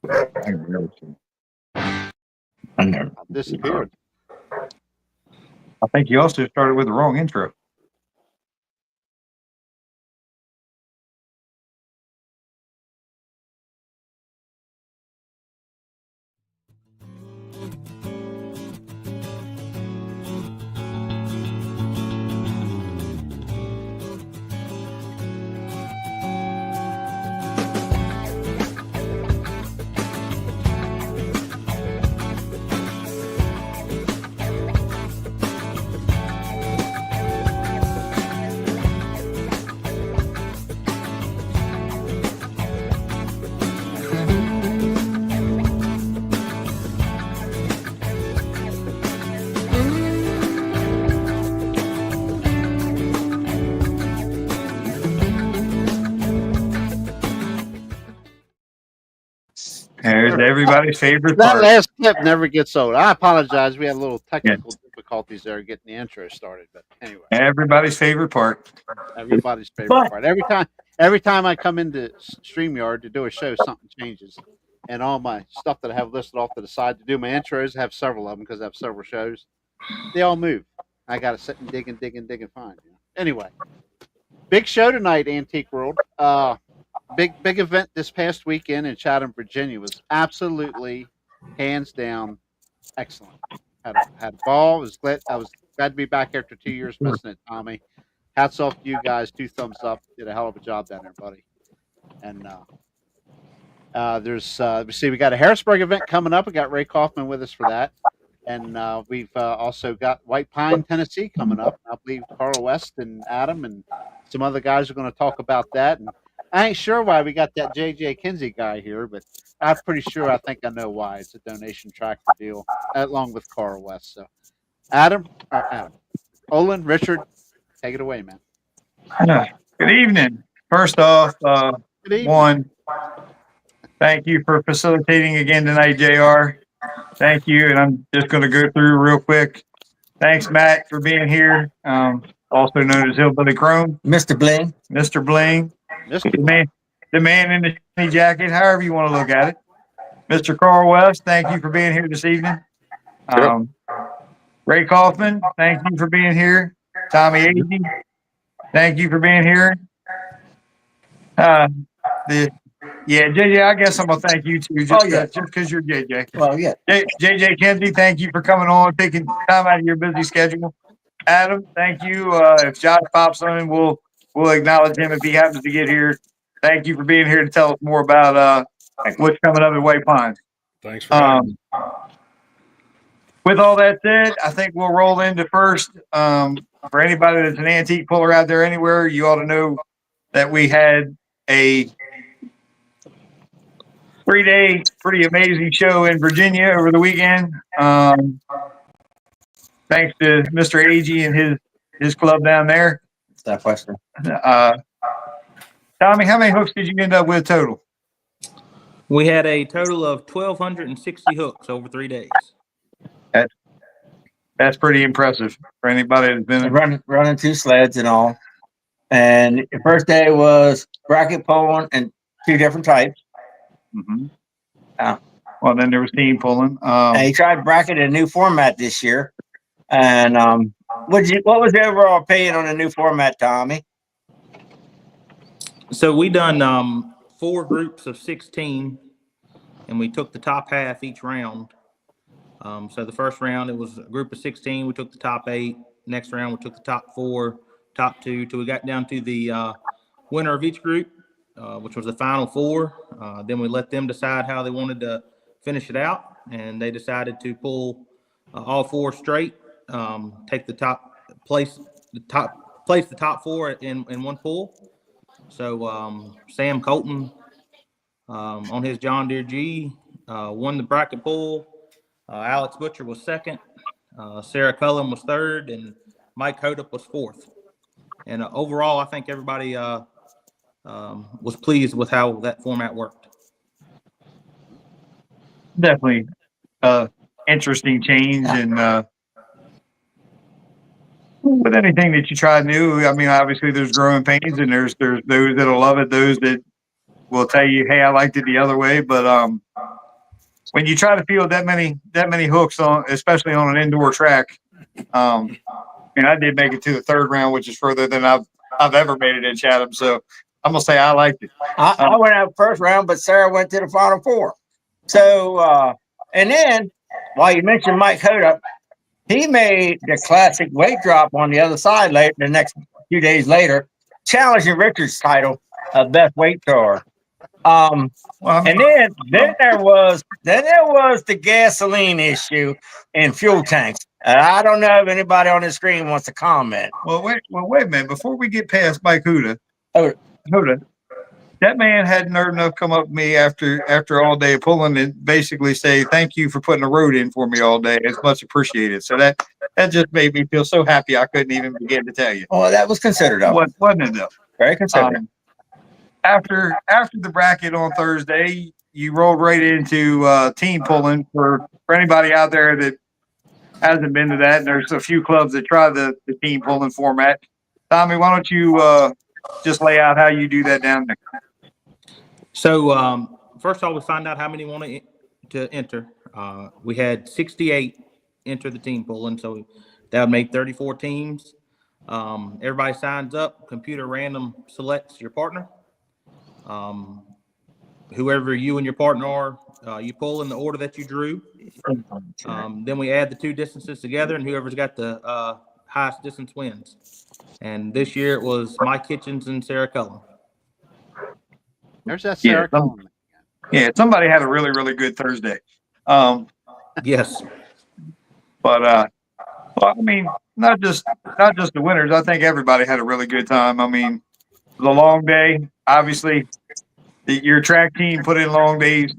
I've never seen. I never. I disappeared. I think you also started with the wrong intro. There's everybody's favorite That part. last clip never gets old. I apologize. We had a little Yeah. technical difficulties there getting the intro started, but anyway, Everybody's favorite part. everybody's favorite But part. Every time I come into StreamYard to do a show, something changes, and all my stuff that I have listed off to the side to do my intros, I have several of them because I have several shows. They all move. I got to sit and dig and dig and dig and find. Anyway, big show tonight, Antique World. Big event this past weekend in Chatham, Virginia was absolutely hands down excellent. Had a ball. I was glad to be back after 2 years missing it, Tommy. Hats off to you guys. 2 thumbs up. Did a hell of a job down there, buddy. And we got a Harrisburg event coming up. We got Ray Kauffman with us for that. And we've also got White Pine, Tennessee coming up. I believe Carl West and Adam and some other guys are going to talk about that. And I ain't sure why we got that J.J. Kinsey guy here, but I'm pretty sure I think I know why. It's a donation tractor deal along with Carl West. So, Adam, Olan, Richard, take it away, man. Good evening. First off, Good evening. one, thank you for facilitating again tonight, JR. Thank you. And I'm just going to go through real quick. Thanks, Matt, for being here. Also known as Hillbilly Chrome. Mr. Bling, Mr. Bling. Mr. The man in the shiny jacket, however you want to look at it. Mr. Carl West, thank you for being here this evening. Ray Kauffman, thank you for being here. Tommy Agee, thank you for being here. JJ, I guess I'm gonna thank you too, just because you're JJ. well, yeah, JJ Kinsey, thank you for coming on, taking time out of your busy schedule. Adam, thank you. If Josh pops on, we'll acknowledge him if he happens to get here. Thank you for being here to tell us more about what's coming up at White Pines. Thanks for having me. With all that said, I think we'll roll into first. For anybody that's an antique puller out there anywhere, you ought to know that we had a 3-day pretty amazing show in Virginia over the weekend. Thanks to Mr. Agee and his club down there. that question. Tommy, how many hooks did you end up with total? We had a total of 1,260 hooks over 3 days. That's pretty impressive for anybody that's been running 2 sleds and all. And the first day was bracket pulling and 2 different types. Mm-hmm. Yeah. Well, then there was team pulling. And he tried bracket in a new format this year. And what was the overall opinion on the new format, Tommy? So we done 4 groups of 16, and we took the top half each round. So the first round, it was a group of 16. We took the top 8. Next round, we took the top 4, top 2, till we got down to the winner of each group, which was the final 4. Then we let them decide how they wanted to finish it out, and they decided to pull all 4 straight, take the top place the top 4 in one pull. So Sam Colton on his John Deere G won the bracket pull. Alex Butcher was second. Sarah Cullen was third, and Mike Hodup was fourth. And overall, I think everybody was pleased with how that format worked. Definitely interesting change. And with anything that you try new, I mean, obviously there's growing pains, and there's those that'll love it, those that will tell you, hey, I liked it the other way. But when you try to field that many hooks on, especially on an indoor track, I mean, I did make it to the third round, which is further than I've ever made it in Chatham. So I'm gonna say I liked it. I went out first round, but Sarah went to the final four. So, and then while you mentioned Mike Hoda, he made the classic weight drop on the other side late the next few days later, challenging Richard's title of best weight thrower. Well, I mean, And then there was the gasoline issue in fuel tanks. I don't know if anybody on the screen wants to comment. wait a minute. Before we get past Mike Huda, Oh. that man had nerve enough to come up to me after all day of pulling and basically say, thank you for putting the road in for me all day. It's much appreciated. So that just made me feel so happy I couldn't even begin to tell you. Oh, that was considered up. Wasn't it though? Very considered. After the bracket on Thursday, you rolled right into team pulling for anybody out there that hasn't been to that. And there's a few clubs that try the team pulling format. Tommy, why don't you just lay out how you do that down there? So first of all, we find out how many want to enter. We had 68 enter the team pulling, so that would make 34 teams. Everybody signs up. Computer random selects your partner. Whoever you and your partner are, you pull in the order that you drew. Then we add the two distances together, and whoever's got the highest distance wins. And this year it was Mike Kitchens and Sarah Cullen. There's that Sarah Cullen. Yeah, somebody had a really, really good Thursday. Yes. But well, I mean, not just the winners. I think everybody had a really good time. I mean, it was a long day. Obviously, your track team put in long days,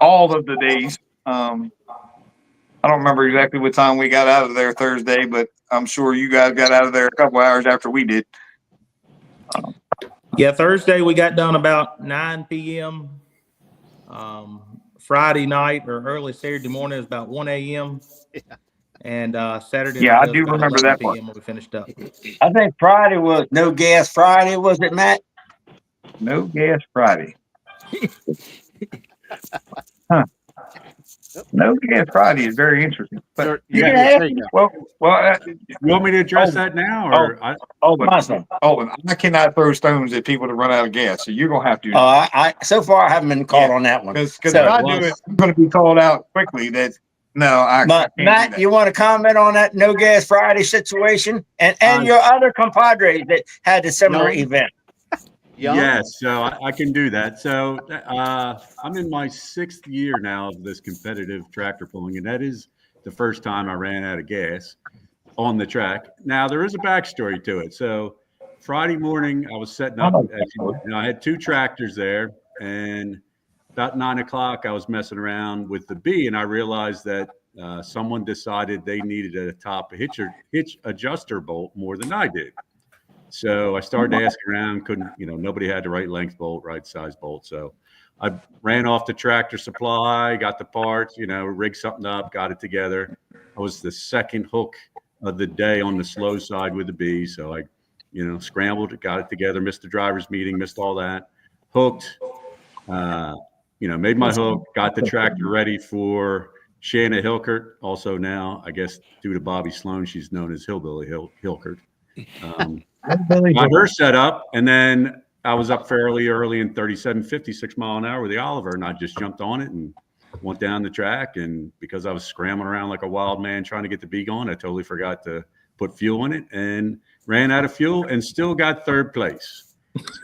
all of the days. I don't remember exactly what time we got out of there Thursday, but I'm sure you guys got out of there a couple hours after we did. Yeah, Thursday we got done about 9 p.m. Friday night or early Saturday morning was about 1 a.m. And Saturday Yeah, night I do was about remember 11 that p.m. part. when we finished up. I think Friday was no gas Friday, was it, Matt? No gas Friday. Huh. No gas Friday is very interesting. But well, You want me to address that now, or Olan, I cannot throw stones at people that run out of gas, so you're gonna have to. I so far I haven't been called on that one. Because if I do it, I'm gonna be called out quickly. That no, I can't do Matt, that. you want to comment on that no gas Friday situation and your other compadres that had a similar event? yes, so I can do that. So I'm in my 6th year now of this competitive tractor pulling, and that is the first time I ran out of gas on the track. Now there is a backstory to it. So Friday morning I was setting up. I had 2 tractors there, and about 9 o'clock I was messing around with the B, and I realized that someone decided they needed a top hitch adjuster bolt more than I did. So I started asking around, nobody had the right length bolt, right size bolt. So I ran off to Tractor Supply, got the parts, rigged something up, got it together. I was the second hook of the day on the slow side with the B. So I, scrambled, got it together, missed the driver's meeting, missed all that, hooked, made my hook, got the tractor ready for Shanna Hilkert. Also now, I guess due to Bobby Sloan, she's known as Hillbilly Hilkert. Got her set up, and then I was up fairly early in 37.56 mile an hour with the Oliver, and I just jumped on it and went down the track. And because I was scrambling around like a wild man trying to get the B going, I totally forgot to put fuel in it and ran out of fuel and still got 3rd place.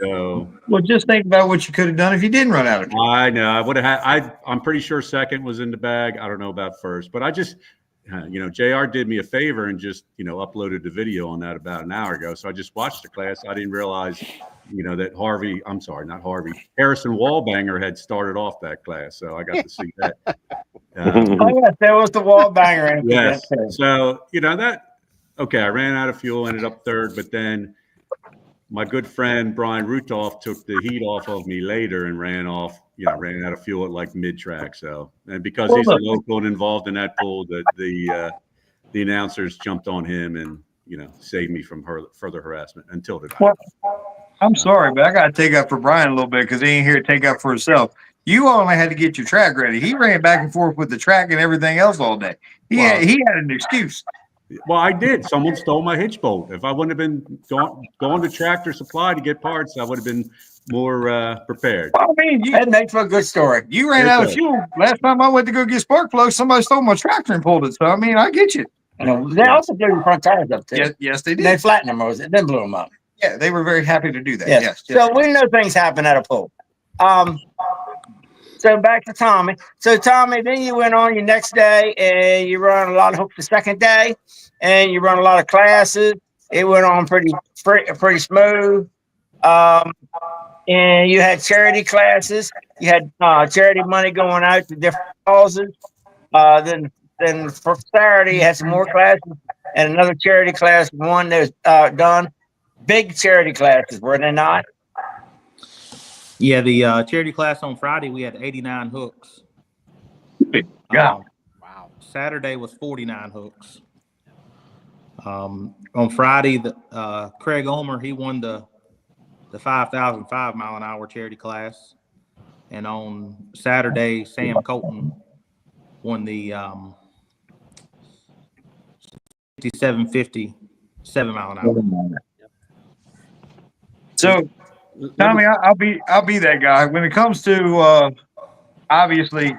So, well, just think about what you could have done if you didn't run out of fuel. I know I would have had. I'm pretty sure 2nd was in the bag. I don't know about 1st, but I just. JR did me a favor and just, uploaded the video on that about an hour ago. So I just watched the class. I didn't realize, that Harrison Wallbanger had started off that class. So I got to see that. Yes, there was the wall banger. Yes. So, I ran out of fuel, ended up 3rd, but then my good friend Brian Rutoff took the heat off of me later and ran out of fuel at like mid-track. So, and because he's a local and involved in that pool, the announcers jumped on him and saved me from further harassment until today. Well, I'm sorry, but I got to take up for Brian a little bit because he ain't here to take up for himself. You only had to get your track ready. He ran back and forth with the track and everything else all day. He had an excuse. Well, I did. Someone stole my hitch bolt. If I wouldn't have been going to Tractor Supply to get parts, I would have been more prepared. Well, I mean, That makes for a good story. you ran out of fuel. Last time I went to go get spark plugs, somebody stole my tractor and pulled it. So, I mean, I get you. And they also blew the front tires up too. Yes, they They did. flattened them, or then blew them up. Yeah, they were very happy to do that. Yes. Yes. So we know things happen at a pool. So back to Tommy. So Tommy, then you went on your next day and you run a lot of hooks the second day, and you run a lot of classes. It went on pretty smooth. And you had charity classes. You had charity money going out to different causes. Then for Saturday, you had some more classes and another charity class. One that was done. Big charity classes, were they not? Yeah, the charity class on Friday, we had 89 hooks. Yeah. Wow. Saturday was 49 hooks. On Friday, Craig Ulmer, he won the 5,005 mile an hour charity class. And on Saturday, Sam Colton won the 5750 7 mile an hour. So, Tommy, I'll be that guy. When it comes to obviously,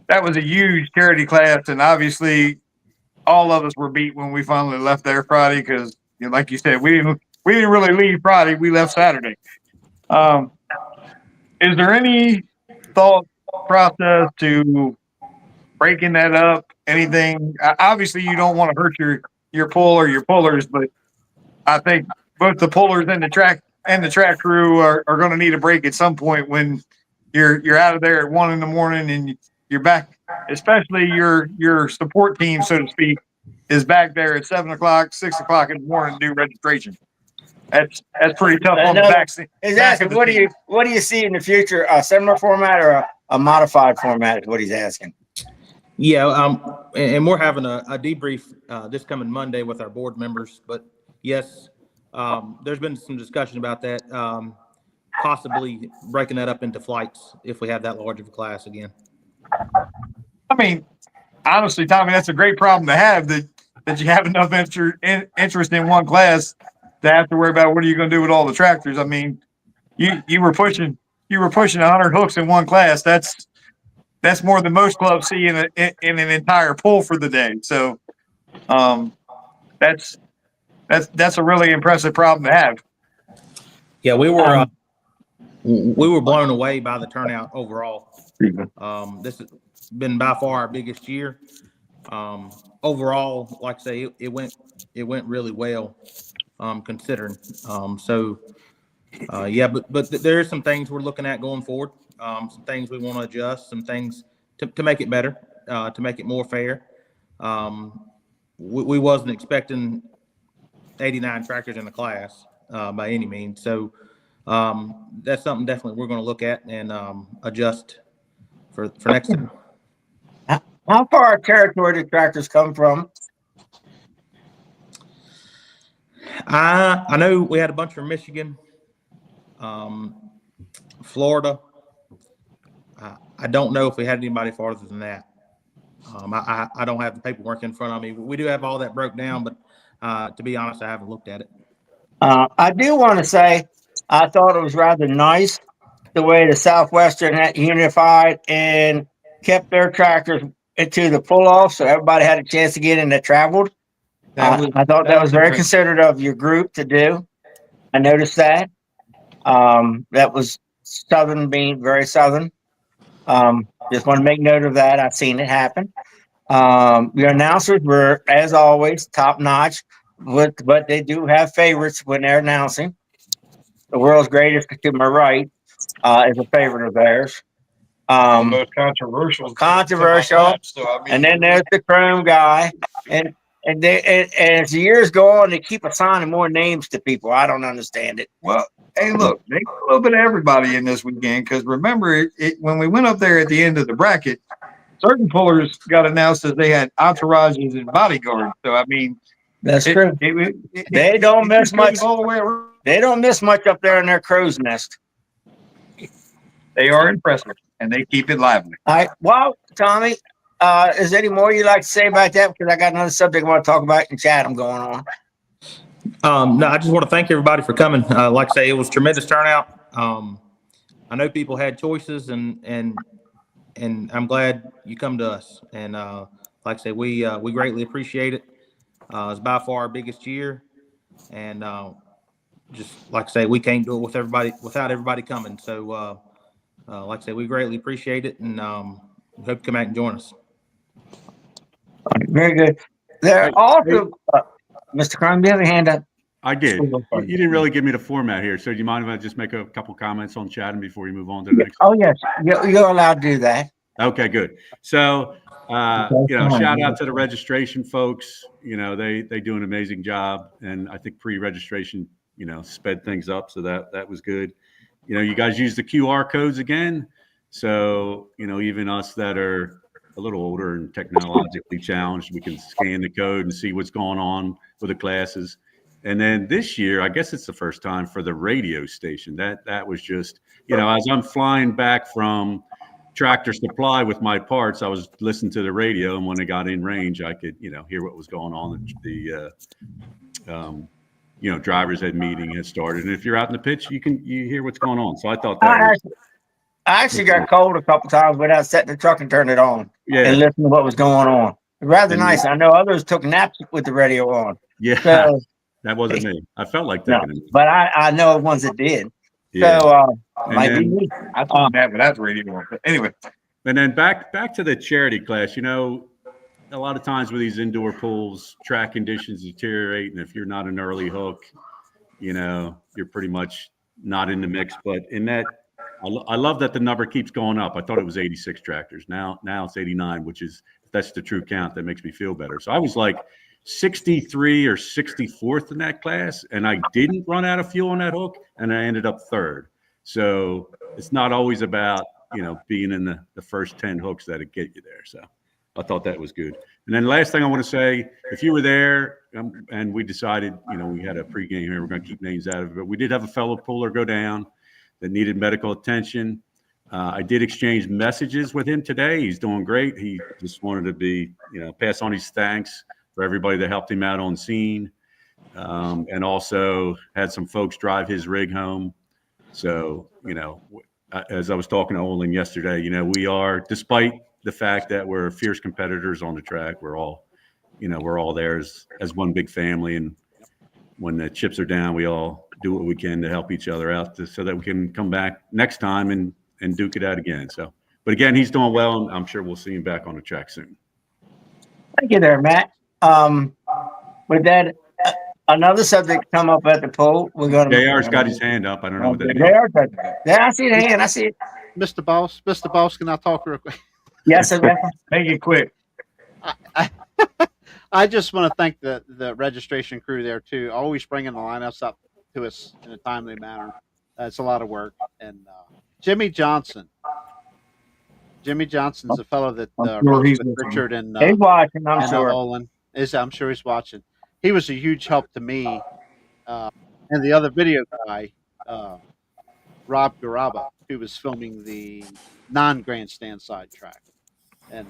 that was a huge charity class, and obviously, all of us were beat when we finally left there Friday because, you know, like you said, we didn't really leave Friday. We left Saturday. Is there any thought process to breaking that up? Anything? Obviously, you don't want to hurt your pull or your pullers, but I think both the pullers and the track crew are going to need a break at some point when you're out of there at 1 a.m. and you're back, especially your support team, so to speak, is back there at 7 o'clock, 6 o'clock in the morning to do registration. That's pretty tough on the back. He's asking, what do you see in the future? A similar format or a modified format is what he's asking. Yeah, and we're having a debrief this coming Monday with our board members. But yes, there's been some discussion about that, possibly breaking that up into flights if we have that large of a class again. I mean, honestly, Tommy, that's a great problem to have that you have enough interest in one class to have to worry about what are you going to do with all the tractors. I mean, you were pushing 100 hooks in one class. That's more than most clubs see in an entire pull for the day. So, that's a really impressive problem to have. Yeah, we were blown away by the turnout overall. This has been by far our biggest year. Overall, like I say, it went really well, considering. Yeah, but there are some things we're looking at going forward. Some things we want to adjust, some things to make it better, to make it more fair. We wasn't expecting 89 tractors in the class by any means. So that's something definitely we're going to look at and adjust for next time. How far territory do tractors come from? I know we had a bunch from Michigan, Florida. I don't know if we had anybody farther than that. I don't have the paperwork in front of me. We do have all that broke down, but to be honest, I haven't looked at it. I do want to say I thought it was rather nice the way the Southwestern had unified and kept their tractors into the pull-off, so everybody had a chance to get in that traveled. I thought that was very considerate of your group to do. I noticed that. That was Southern being very Southern. Just want to make note of that. I've seen it happen. Your announcers were, as always, top notch, but they do have favorites when they're announcing. The world's greatest to my right is a favorite of theirs. Most controversial. And then there's the Chrome guy, and as the years go on, they keep assigning more names to people. I don't understand it. Well, hey, look, they put a little bit of everybody in this weekend because remember, when we went up there at the end of the bracket, certain pullers got announced as they had entourages and bodyguards. So I mean, That's true. They don't miss much. all the way around. They don't miss much up there in their crow's nest. They are impressive, and they keep it lively. All right. Well, Tommy, is there any more you'd like to say about that? Because I got another subject I want to talk about in Chatham going on. No, I just want to thank everybody for coming. Like I say, it was tremendous turnout. I know people had choices, and I'm glad you come to us. And like I say, we greatly appreciate it. It's by far our biggest year, and just like I say, we can't do it without everybody coming. So, like I say, we greatly appreciate it, and we hope you come back and join us. Very good. There also, Mr. Crum, do you have a hand up? I did. You didn't really give me the format here, so do you mind if I just make a couple comments on Chatham before you move on to the next? Oh, yes. You're allowed to do that. Okay, good. So, shout out to the registration folks. They do an amazing job, and I think pre-registration, sped things up, so that was good. You guys use the QR codes again, so even us that are a little older and technologically challenged, we can scan the code and see what's going on with the classes. And then this year, I guess it's the first time for the radio station. That was just, as I'm flying back from Tractor Supply with my parts, I was listening to the radio, and when I got in range, I could, hear what was going on. The drivers had meeting had started, and if you're out in the pitch, you hear what's going on. So I thought that I actually got cold a couple times without setting the truck and turning it on and listening to what was going on. Rather nice. I know others took naps with the radio on. Yeah, so, that wasn't me. I felt like that. No, but I know ones that did. Yeah. So might be me. I took that without the radio on. But anyway. And then back to the charity class. A lot of times with these indoor pools, track conditions deteriorate, and if you're not an early hook, you're pretty much not in the mix. But in that, I love that the number keeps going up. I thought it was 86 tractors. Now it's 89, which is, if that's the true count, that makes me feel better. So I was like 63 or 64th in that class, and I didn't run out of fuel on that hook, and I ended up third. So it's not always about, being in the first 10 hooks that'll get you there. So I thought that was good. And then last thing I want to say, if you were there, and we decided, we had a pregame here, we're going to keep names out of it, but we did have a fellow puller go down that needed medical attention. I did exchange messages with him today. He's doing great. He just wanted to pass on his thanks for everybody that helped him out on scene. And also had some folks drive his rig home. So, as I was talking to Olan yesterday, we are, despite the fact that we're fierce competitors on the track, we're all there as one big family. And when the chips are down, we all do what we can to help each other out so that we can come back next time and duke it out again. So, but again, he's doing well, and I'm sure we'll see him back on the track soon. Thank you there, Matt. With that, another subject come up at the poll. We're going to. JR's got his hand up. I don't know what that is. Yeah, I see the hand. I see it. Mr. Boss, can I talk real quick? Yes, sir. Make it quick. I just want to thank the registration crew there too. Always bringing the lineups up to us in a timely manner. It's a lot of work. And Jimmy Johnson's a fellow that works with Richard and he's watching. I'm sure. Olan. I'm sure he's watching. He was a huge help to me, and the other video guy, Rob Garaba, who was filming the non-grandstand side track, and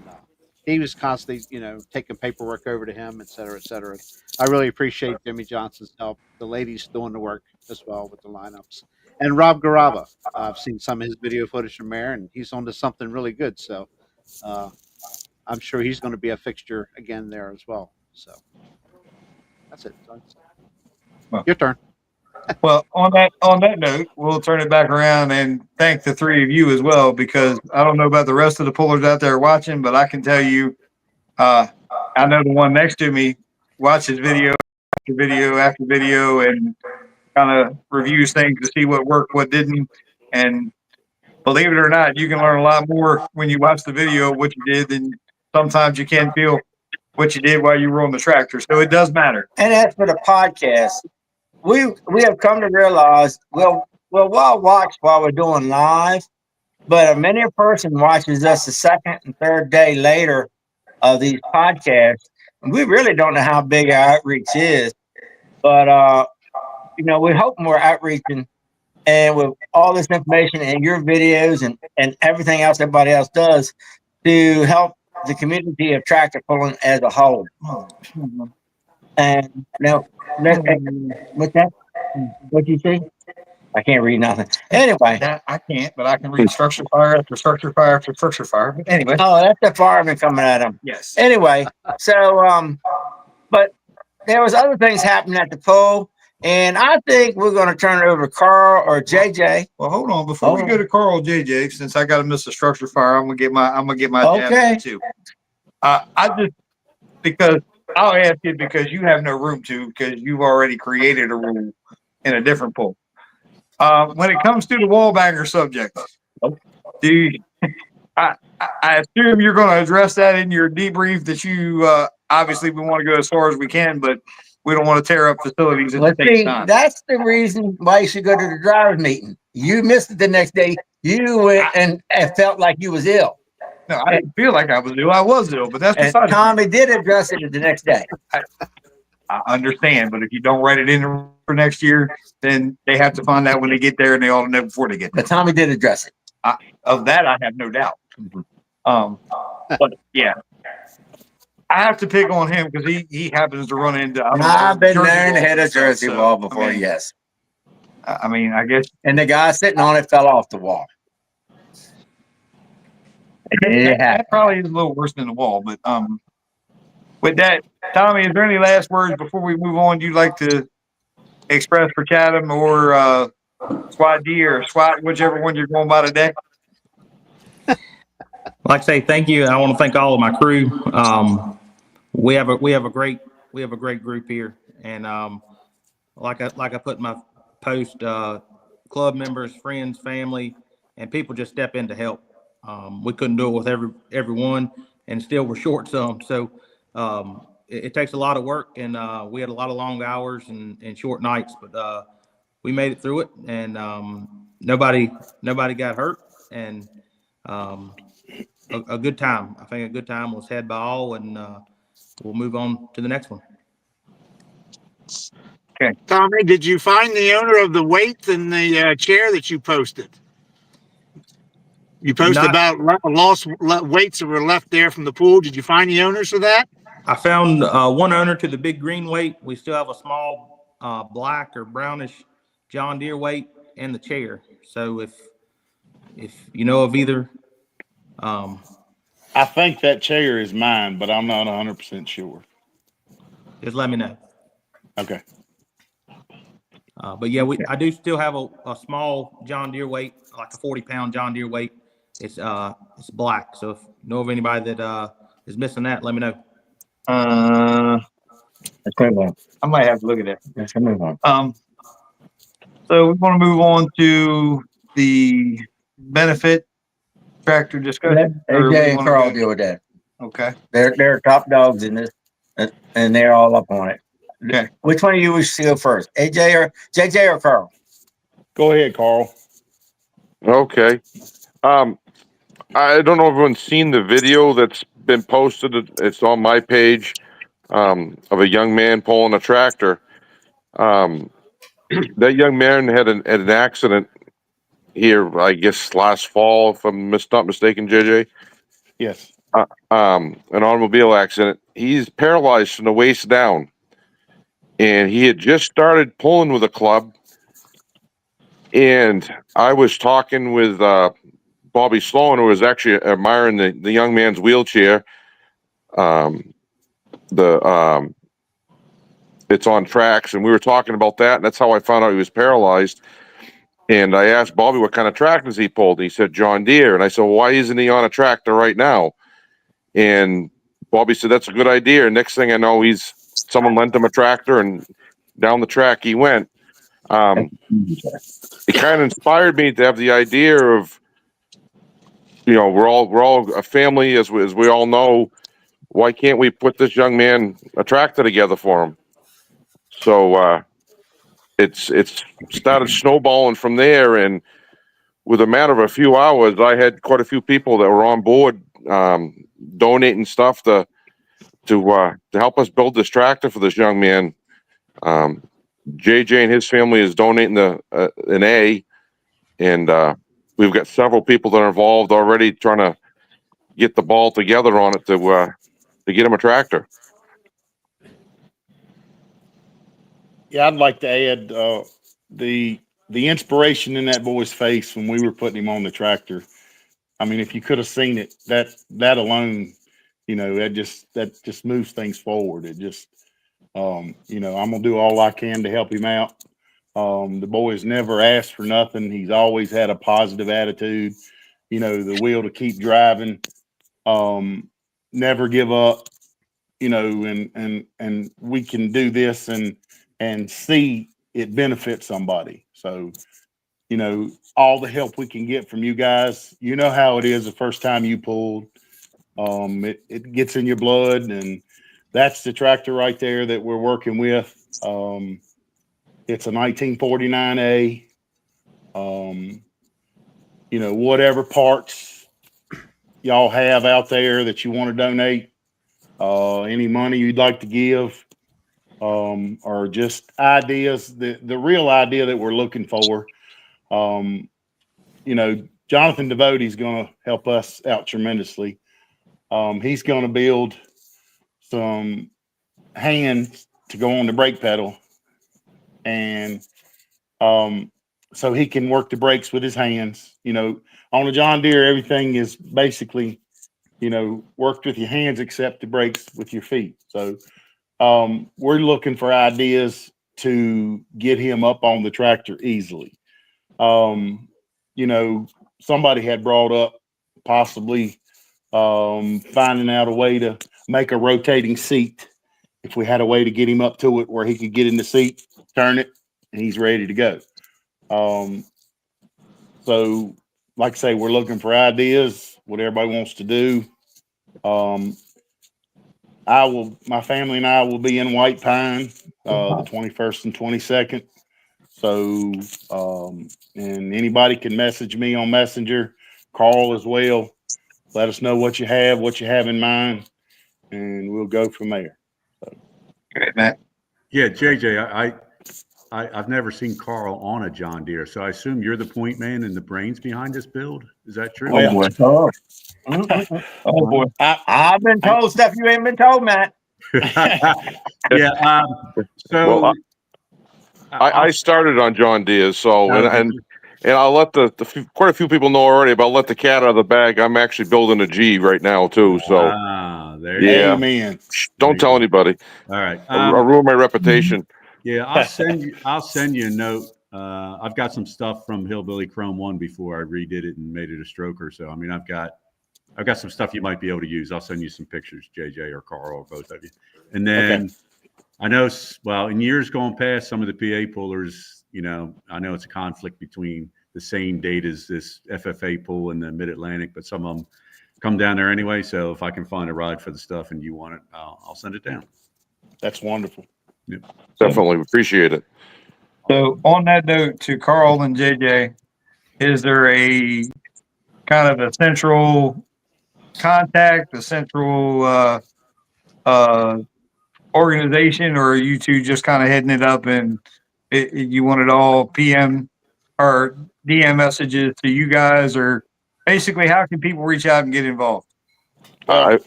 he was constantly, taking paperwork over to him, et cetera, et cetera. I really appreciate Jimmy Johnson's help. The ladies doing the work as well with the lineups. And Rob Garaba, I've seen some of his video footage from there, and he's on to something really good. So I'm sure he's going to be a fixture again there as well. So that's it. Your turn. Well, on that note, we'll turn it back around and thank the three of you as well, because I don't know about the rest of the pullers out there watching, but I can tell you, I know the one next to me watches video after video after video and kind of reviews things to see what worked, what didn't. And believe it or not, you can learn a lot more when you watch the video of what you did than sometimes you can feel what you did while you were on the tractor. So it does matter. And as for the podcast, we have come to realize, we'll watch while we're doing live, but many a person watches us the second and third day later of these podcasts. we really don't know how big our outreach is, but we're hoping we're outreaching, and with all this information and your videos and everything else everybody else does to help the community of tractor pulling as a whole. And now, what's that? What you say? I can't read nothing. Anyway, That I can't, but I can read structure fire after structure fire after structure fire. But anyway, oh, that's the fireman coming at him. yes. Anyway, so but there was other things happening at the poll, and I think we're going to turn it over to Carl or JJ. Well, hold on. Before we go to Carl JJ, since I got to miss a structure fire, I'm gonna get my jab in too. I just because I'll ask you because you have no room to because you've already created a rule in a different poll. When it comes to the wall banger subject, I assume you're going to address that in your debrief that you obviously we want to go as far as we can, but we don't want to tear up facilities at the same time. That's the reason why you should go to the drivers meeting. You missed it the next day. You went and felt like you was ill. No, I didn't feel like I was ill. I was ill, but that's and Tommy did address it the next day. I understand, but if you don't write it in for next year, then they have to find out when they get there, and they ought to know before they get there. But Tommy did address it. Of that, I have no doubt. But yeah, I have to pick on him because he happens to run into. I've been there and hit a Jersey wall before. Yes. I mean, I guess. And the guy sitting on it fell off the wall. Yeah, that probably is a little worse than the wall, but with that, Tommy, is there any last words before we move on you'd like to express for Chatham or SWAT D or SWAT, whichever one you're going by today? Like I say, thank you. I want to thank all of my crew. We have a great group here, and like I put in my post, club members, friends, family, and people just step in to help. We couldn't do it with everyone, and still we're short some. So it takes a lot of work, and we had a lot of long hours and short nights, but we made it through it, and nobody got hurt, and a good time. I think a good time was had by all, and we'll move on to the next one. Okay, Tommy, did you find the owner of the weights and the chair that you posted? You posted about lost weights that were left there from the pool. Did you find the owners for that? I found one owner to the big green weight. We still have a small black or brownish John Deere weight and the chair. So if you know of either, I think that chair is mine, but I'm not 100% sure. just let me know. Okay. But yeah, I do still have a small John Deere weight, like a 40-pound John Deere weight. It's black. So if you know of anybody that is missing that, let me know. Let's move on. I might have to look at that. Let's move on. So we want to move on to the benefit tractor discussion. AJ and Carl deal with that. Okay. They're top dogs in this, and they're all up on it. Okay. Which one of you wish to go first, AJ or JJ or Carl? Go ahead, Carl. Okay. I don't know if everyone's seen the video that's been posted. It's on my page of a young man pulling a tractor. That young man had an accident here, I guess, last fall, if I'm not mistaken, JJ. Yes. An automobile accident. He's paralyzed from the waist down. And he had just started pulling with a club. And I was talking with Bobby Sloan, who was actually admiring the young man's wheelchair. It's on tracks, and we were talking about that, and that's how I found out he was paralyzed. And I asked Bobby what kind of tractors he pulled. He said John Deere, and I said, well, why isn't he on a tractor right now? And Bobby said that's a good idea. And next thing I know, someone lent him a tractor, and down the track he went. It kind of inspired me to have the idea of, we're all a family, as we all know. Why can't we put this young man a tractor together for him? So it's started snowballing from there, and with a matter of a few hours, I had quite a few people that were on board donating stuff to to help us build this tractor for this young man. JJ and his family is donating an A, and we've got several people that are involved already trying to get the ball together on it to get him a tractor. Yeah, I'd like to add the inspiration in that boy's face when we were putting him on the tractor. I mean, if you could have seen it, that alone, you know, that just moves things forward. It just, you know, I'm gonna do all I can to help him out. The boy has never asked for nothing. He's always had a positive attitude, you know, the will to keep driving, never give up, you know, and we can do this and see it benefit somebody. So, you know, all the help we can get from you guys, you know how it is the first time you pulled. It gets in your blood, and that's the tractor right there that we're working with. It's a 1949A. You know, whatever parts y'all have out there that you want to donate, any money you'd like to give, or just ideas, the real idea that we're looking for. You know, Jonathan Devote is going to help us out tremendously. He's going to build some hands to go on the brake pedal, and so he can work the brakes with his hands. You know, on a John Deere, everything is basically, you know, worked with your hands except the brakes with your feet. So we're looking for ideas to get him up on the tractor easily. You know, somebody had brought up possibly finding out a way to make a rotating seat. If we had a way to get him up to it where he could get in the seat, turn it, and he's ready to go. So like I say, we're looking for ideas, what everybody wants to do. My family and I will be in White Pine, the 21st and 22nd. So, and anybody can message me on Messenger, Carl as well. Let us know what you have in mind, and we'll go from there. So. Great, Matt. Yeah, JJ, I've never seen Carl on a John Deere, so I assume you're the point man and the brains behind this build. Is that true? Oh boy. Oh boy. I've been told stuff you ain't been told, Matt. Yeah. So Well, I started on John Deere, so and I'll let quite a few people know already, but I'll let the cat out of the bag. I'm actually building a G right now too. So there you yeah, Amen. don't tell anybody. All right, I'll ruin my reputation. Yeah, I'll send you a note. I've got some stuff from Hillbilly Chrome 1 before I redid it and made it a stroker. So I mean, I've got some stuff you might be able to use. I'll send you some pictures, JJ or Carl or both of you. And then I know, well, in years going past, some of the PA pullers, you know, I know it's a conflict between the same date as this FFA pull in the Mid-Atlantic, but some of them come down there anyway. So if I can find a ride for the stuff and you want it, I'll send it down. That's wonderful. Yep. Definitely appreciate it. So on that note, to Carl and JJ, is there a kind of a central contact, a central organization, or are you two just kind of heading it up and you want it all PM or DM messages to you guys, or basically how can people reach out and get involved? I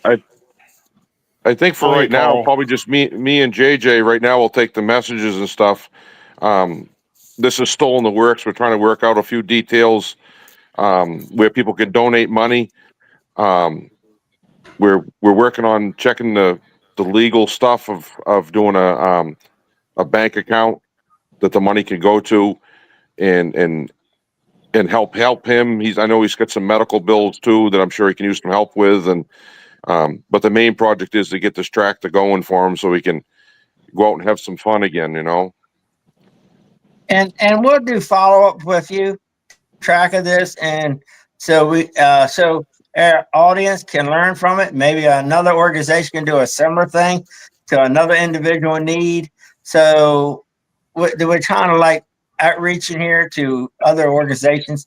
think for right now, probably just me and JJ right now will take the messages and stuff. This is still in the works. We're trying to work out a few details where people can donate money. We're working on checking the legal stuff of doing a bank account that the money can go to and help him. I know he's got some medical bills too that I'm sure he can use some help with. And but the main project is to get this tractor going for him so he can go out and have some fun again, you know. And we'll do follow up with you, track of this, and so so our audience can learn from it. Maybe another organization can do a similar thing to another individual in need. So we're trying to like outreaching here to other organizations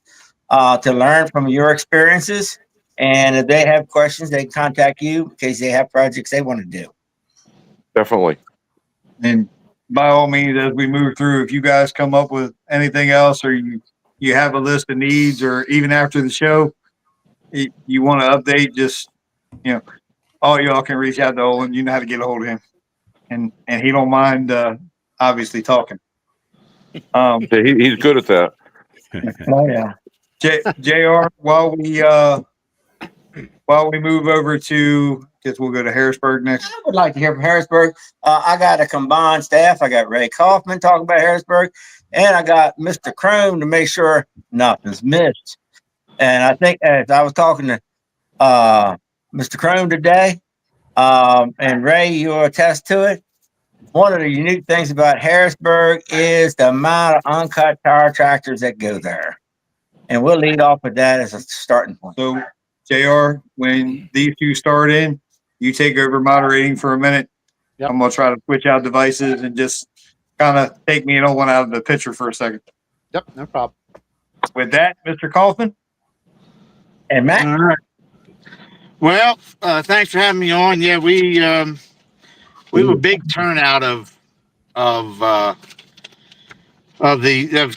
to learn from your experiences. And if they have questions, they can contact you in case they have projects they want to do. Definitely. And by all means, as we move through, if you guys come up with anything else, or you have a list of needs, or even after the show, you want to update, just, all y'all can reach out to Olan. You know how to get a hold of him, and he don't mind obviously talking. Yeah, he's good at that. Oh yeah. Jr. While we move over to, guess we'll go to Harrisburg next. I would like to hear from Harrisburg. I got a combined staff. I got Ray Kauffman talking about Harrisburg, and I got Mr. Chrome to make sure nothing's missed. And I think as I was talking to Mr. Chrome today, and Ray, you'll attest to it. One of the unique things about Harrisburg is the amount of uncut tire tractors that go there. And we'll lead off with that as a starting point. So, JR, when these two start in, you take over moderating for a minute. Yep. I'm going to try to switch out devices and just kind of take me and Olan out of the picture for a second. Yep, no problem. With that, Mr. Kauffman. And Matt? All right. Well, thanks for having me on. Yeah, we have a big turnout of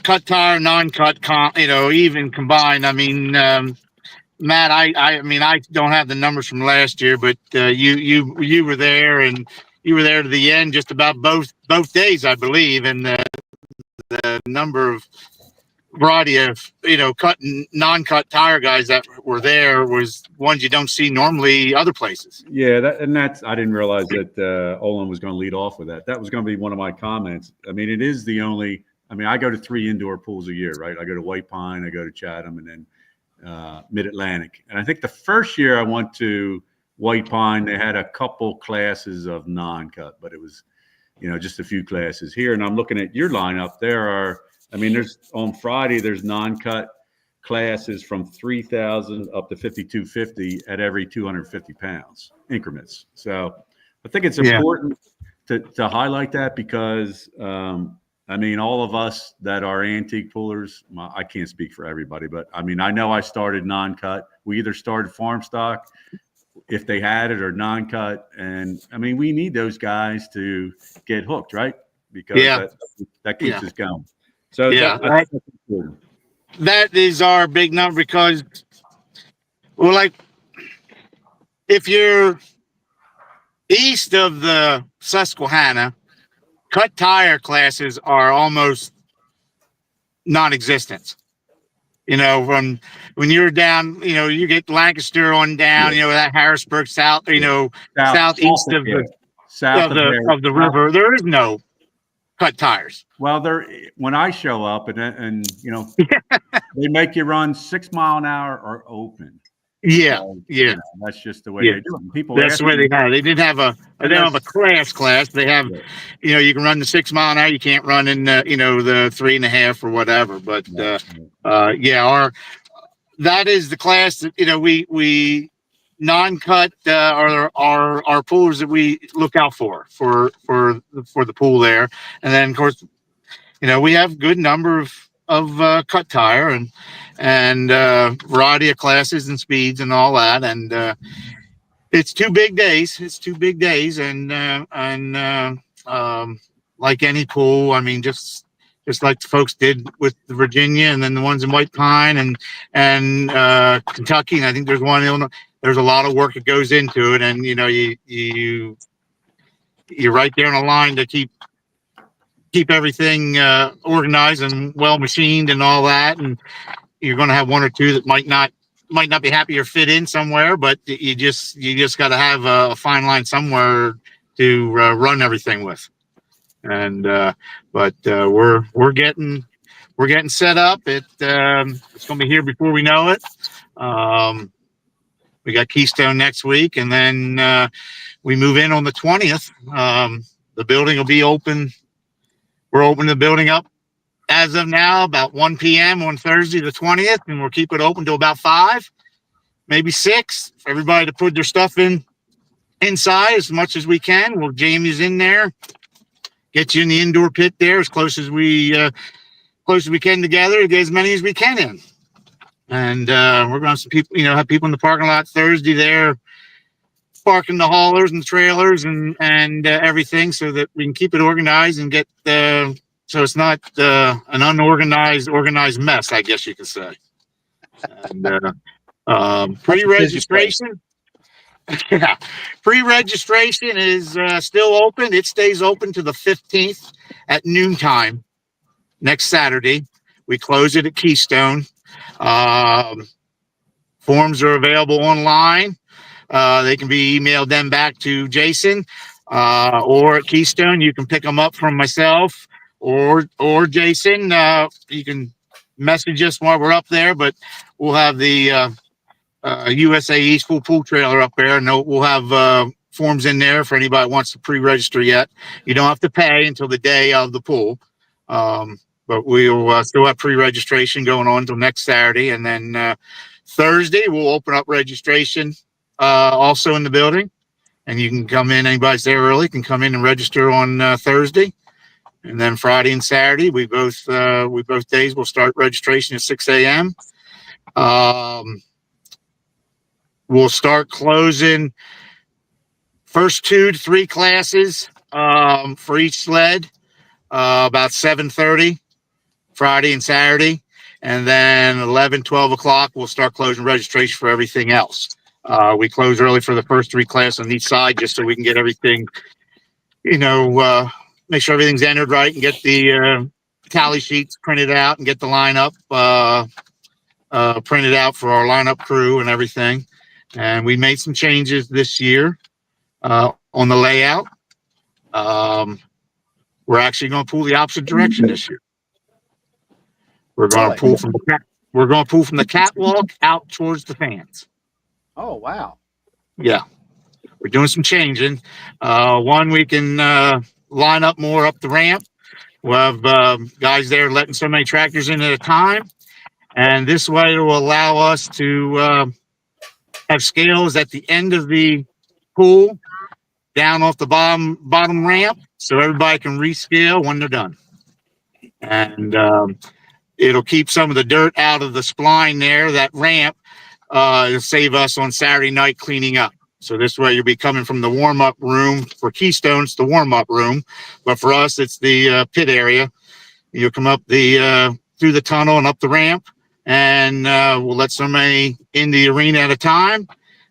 cut tire, non-cut, even combined. I mean, Matt, I mean, I don't have the numbers from last year, but you were there, and you were there to the end, just about both days, I believe, and the number of variety of cut and non-cut tire guys that were there was ones you don't see normally other places. Yeah, that's I didn't realize that Olan was going to lead off with that. That was going to be one of my comments. I mean, it is the only. I mean, I go to 3 indoor pools a year, right? I go to White Pine, I go to Chatham, and then Mid-Atlantic. And I think the first year I went to White Pine, they had a couple classes of non-cut, but it was, just a few classes here. And I'm looking at your lineup. There's on Friday, there's non-cut classes from 3,000 up to 5,250 at every 250 pounds increments. So I think it's important to highlight that because, all of us that are antique pullers, I can't speak for everybody, but I know I started non-cut. We either started farm stock if they had it or non-cut. And we need those guys to get hooked, right? Because that keeps us going. So that's important. That is our big number because, if you're east of the Susquehanna, cut tire classes are almost non-existent. When you're down, you get Lancaster on down, that Harrisburg south, southeast of the river, there is no cut tires. Well, when I show up and they make you run 6 mile an hour or open. Yeah, So, yeah. That's just the way they do it. People That's the way they have it. They didn't have a class. They have, you can run the 6 mile an hour. You can't run in, the 3.5 or whatever. But that is the class that we non-cut are our poolers that we look out for the pool there. And then of course, we have good number of cut tire and variety of classes and speeds and all that. And it's 2 big days. And like any pool, just like the folks did with the Virginia and then the ones in White Pine and Kentucky. And I think there's one in Illinois. There's a lot of work that goes into it. And, you're right there in a line to keep everything organized and well machined and all that. And you're going to have 1 or 2 that might not be happy or fit in somewhere, but you just got to have a fine line somewhere to run everything with. And but we're getting set up. It's going to be here before we know it. We got Keystone next week, and then we move in on the 20th. The building will be open. We're opening the building up as of now about 1 p.m. on Thursday the 20th, and we'll keep it open till about 5, maybe 6, for everybody to put their stuff inside as much as we can. We'll jam you in there, get you in the indoor pit there as close as we can together to get as many as we can in. And we're going to have some people, have people in the parking lot Thursday there parking the haulers and the trailers and everything so that we can keep it organized and get so it's not an organized mess, I guess you could say. And, pre-registration. Yeah, pre-registration is still open. It stays open to the 15th at noontime next Saturday. We close it at Keystone. Forms are available online. They can be emailed then back to Jason, or at Keystone. You can pick them up from myself or Jason. You can message us while we're up there, but we'll have the USA East full pool trailer up there, and we'll have forms in there for anybody that wants to pre-register yet. You don't have to pay until the day of the pool, but we'll still have pre-registration going on until next Saturday, and then Thursday we'll open up registration also in the building, and you can come in. Anybody's there early can come in and register on Thursday, and then Friday and Saturday we both days will start registration at 6 a.m. We'll start closing first 2 to 3 classes for each sled about 7:30 Friday and Saturday. And then 11, 12 o'clock, we'll start closing registration for everything else. We close early for the first 3 classes on each side just so we can get everything, make sure everything's entered right and get the tally sheets printed out and get the lineup printed out for our lineup crew and everything. And we made some changes this year on the layout. We're actually going to pull the opposite direction this year. We're going to pull from the catwalk out towards the fans. Oh, wow. Yeah, we're doing some changing. One, we can line up more up the ramp. We'll have guys there letting so many tractors in at a time, and this way it will allow us to have scales at the end of the pool down off the bottom ramp, so everybody can rescale when they're done. And it'll keep some of the dirt out of the spline there, that ramp. It'll save us on Saturday night cleaning up. So this way you'll be coming from the warm-up room. For Keystone, it's the warm-up room, but for us, it's the pit area. You'll come up through the tunnel and up the ramp, and we'll let somebody in the arena at a time,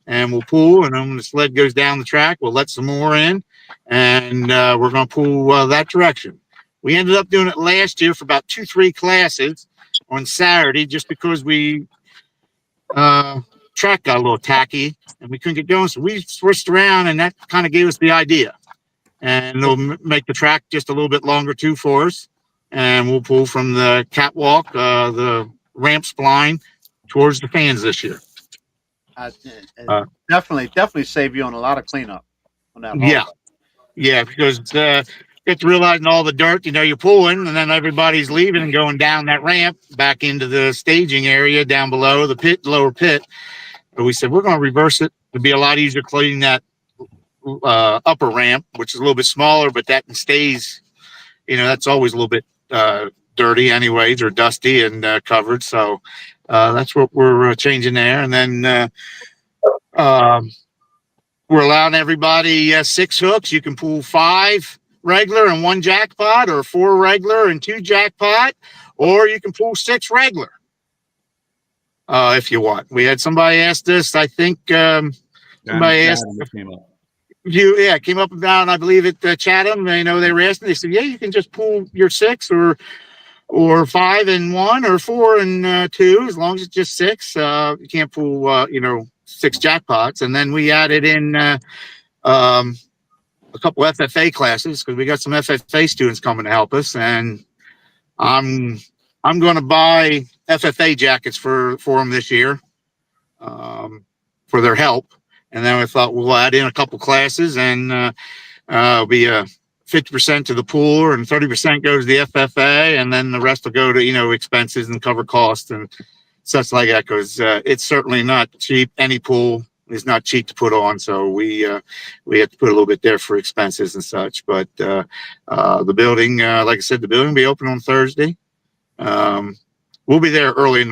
and we'll pull, and then when the sled goes down the track, we'll let some more in, and we're going to pull that direction. We ended up doing it last year for about 2-3 classes on Saturday just because we track got a little tacky and we couldn't get going. So we switched around, and that kind of gave us the idea. And it'll make the track just a little bit longer too for us. And we'll pull from the catwalk, the ramp spline towards the fans this year. Definitely save you on a lot of cleanup on that. Yeah, because you have to realize all the dirt, you're pulling, and then everybody's leaving and going down that ramp back into the staging area down below the pit, lower pit. But we said we're going to reverse it to be a lot easier cleaning that upper ramp, which is a little bit smaller, but that stays, that's always a little bit dirty anyways, or dusty and covered. So that's what we're changing there. And then we're allowing everybody 6 hooks. You can pull 5 regular and 1 jackpot, or 4 regular and 2 jackpot, or you can pull 6 regular if you want. We had somebody ask this, I think somebody asked came up about, I believe at Chatham, they were asking, they said, yeah, you can just pull your 6 or 5 and 1 or 4 and 2, as long as it's just 6. You can't pull 6 jackpots. And then we added in a couple FFA classes because we got some FFA students coming to help us, and I'm going to buy FFA jackets for them this year for their help. And then we thought we'll add in a couple classes, and it'll be a 50% to the pool and 30% goes to the FFA, and then the rest will go to expenses and cover costs and such like that. Because it's certainly not cheap. Any pool is not cheap to put on, so we have to put a little bit there for expenses and such. But the building, like I said, the building will be open on Thursday. We'll be there earlier in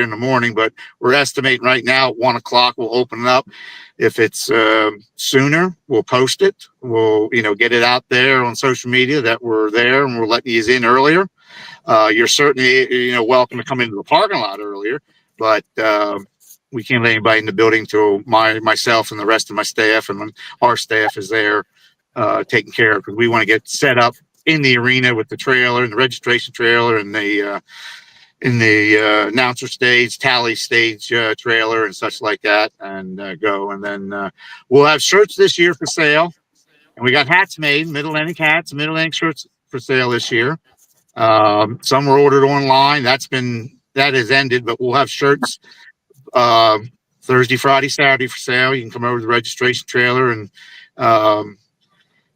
the morning, but we're estimating right now at 1 o'clock we'll open it up. If it's sooner, we'll post it. We'll get it out there on social media that we're there, and we'll let you in earlier. You're certainly welcome to come into the parking lot earlier, but we can't let anybody in the building till myself and the rest of my staff and our staff is there taking care of, because we want to get set up in the arena with the trailer and the registration trailer and the announcer stage, tally stage trailer and such like that, and go. And then we'll have shirts this year for sale, and we got hats made, Mid-Atlantic hats, Mid-Atlantic shirts for sale this year. Some were ordered online. That has ended, but we'll have shirts Thursday, Friday, Saturday for sale. You can come over to the registration trailer, and I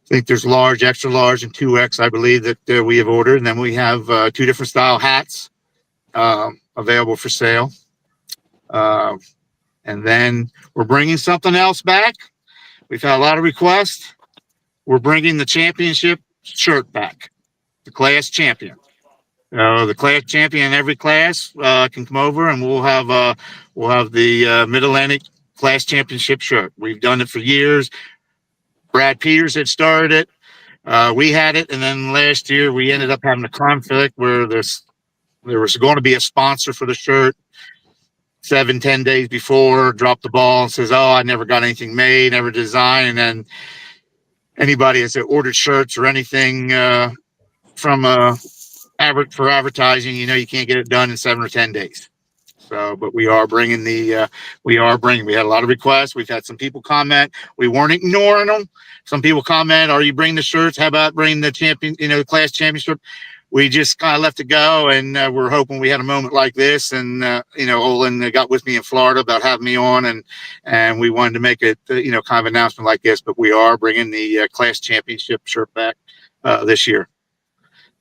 think there's large, extra large, and 2X, I believe, that we have ordered. And then we have 2 different style hats available for sale. And then we're bringing something else back. We've had a lot of requests. We're bringing the championship shirt back, the class champion. The class champion in every class can come over, and we'll have the Mid-Atlantic class championship shirt. We've done it for years. Brad Peters had started it. We had it, and then last year we ended up having a conflict where there was going to be a sponsor for the shirt. 7-10 days before, dropped the ball and says, "Oh, I never got anything made, never designed." And then anybody that's ordered shirts or anything from for advertising, you can't get it done in 7 or 10 days. So, but we are bringing we had a lot of requests. We've had some people comment. We weren't ignoring them. Some people comment, "Are you bringing the shirts? How about bringing the champion, the class championship?" We just kind of left it go, and we're hoping we had a moment like this. And Olan got with me in Florida about having me on, and we wanted to make it kind of announcement like this. But we are bringing the class championship shirt back this year,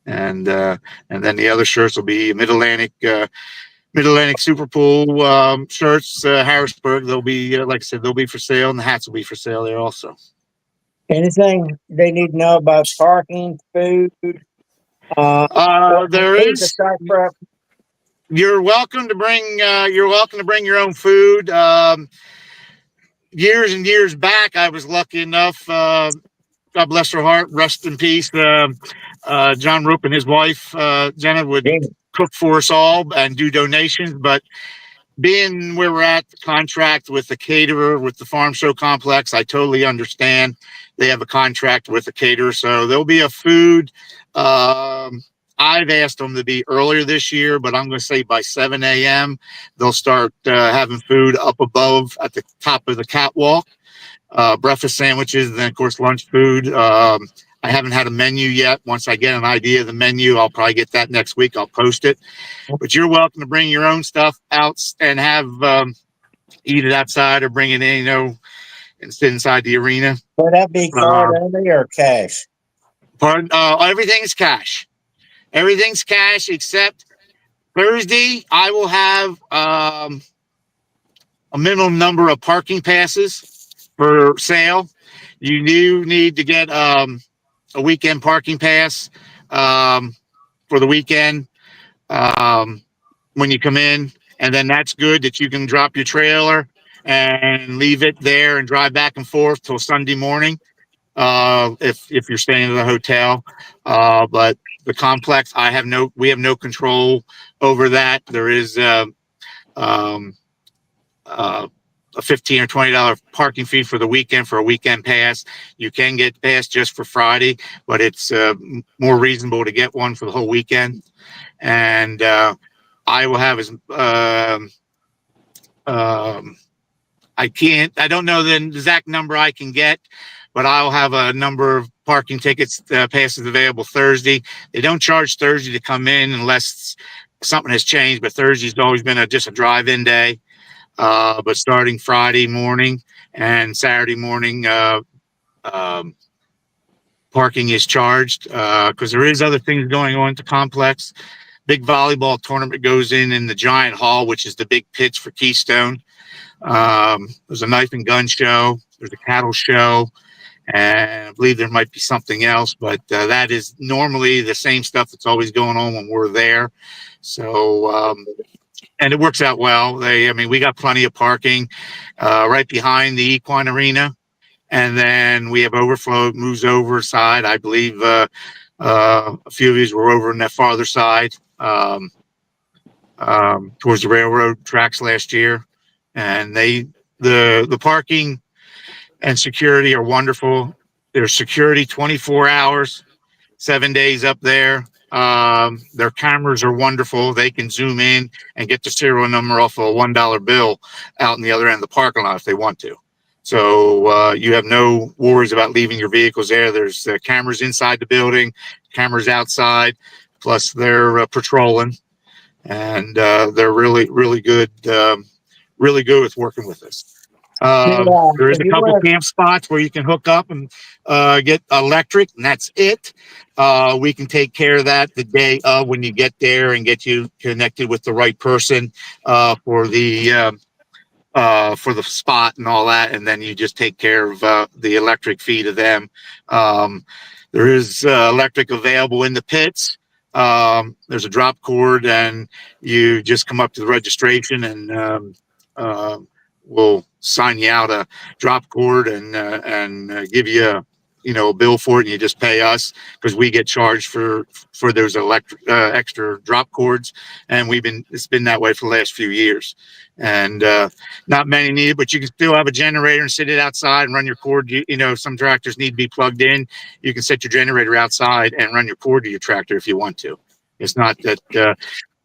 and then the other shirts will be Mid-Atlantic Super Pool shirts, Harrisburg. They'll be like I said, they'll be for sale, and the hats will be for sale there also. Anything they need to know about parking, food? There is. You're welcome to bring your own food. Years and years back, I was lucky enough. God bless her heart, rest in peace. John Roop and his wife Jenna would cook for us all and do donations. But being where we're at, the contract with the caterer, with the farm show complex, I totally understand. They have a contract with the caterer, so there'll be a food. I've asked them to be earlier this year, but I'm going to say by 7 a.m. they'll start having food up above at the top of the catwalk, breakfast sandwiches, and then of course lunch food. I haven't had a menu yet. Once I get an idea of the menu, I'll probably get that next week. I'll post it. But you're welcome to bring your own stuff out and have eat it outside or bring it in, and sit inside the arena. Would that be card only or cash? Pardon? Everything's cash. Everything's cash except Thursday. I will have a minimum number of parking passes for sale. You do need to get a weekend parking pass for the weekend when you come in, and then that's good that you can drop your trailer and leave it there and drive back and forth till Sunday morning if you're staying at a hotel. But the complex, we have no control over that. There is a $15 or $20 parking fee for the weekend for a weekend pass. You can get pass just for Friday, but it's more reasonable to get one for the whole weekend. And I will have I don't know the exact number I can get, but I'll have a number of parking tickets, passes available Thursday. They don't charge Thursday to come in unless something has changed, but Thursday's always been just a drive-in day. But starting Friday morning and Saturday morning, parking is charged because there is other things going on at the complex. Big volleyball tournament goes in the giant hall, which is the big pitch for Keystone. There's a knife and gun show. There's a cattle show. And I believe there might be something else, but that is normally the same stuff that's always going on when we're there. So, and it works out well. We got plenty of parking right behind the Equine Arena. And then we have overflow, moves over side. I believe a few of these were over on that farther side towards the railroad tracks last year. And the parking and security are wonderful. There's security 24 hours, 7 days up there. Their cameras are wonderful. They can zoom in and get the serial number off of a $1 bill out in the other end of the parking lot if they want to. So you have no worries about leaving your vehicles there. There's cameras inside the building, cameras outside, plus they're patrolling, and they're really, really good with working with us. There is a couple camp spots where you can hook up and get electric, and that's it. We can take care of that the day of when you get there and get you connected with the right person for the spot and all that, and then you just take care of the electric fee to them. There is electric available in the pits. There's a drop cord, and you just come up to the registration, and we'll sign you out a drop cord and give you a bill for it, and you just pay us because we get charged for those extra drop cords, and it's been that way for the last few years. And not many need it, but you can still have a generator and sit it outside and run your cord. Some tractors need to be plugged in. You can set your generator outside and run your cord to your tractor if you want to. It's not that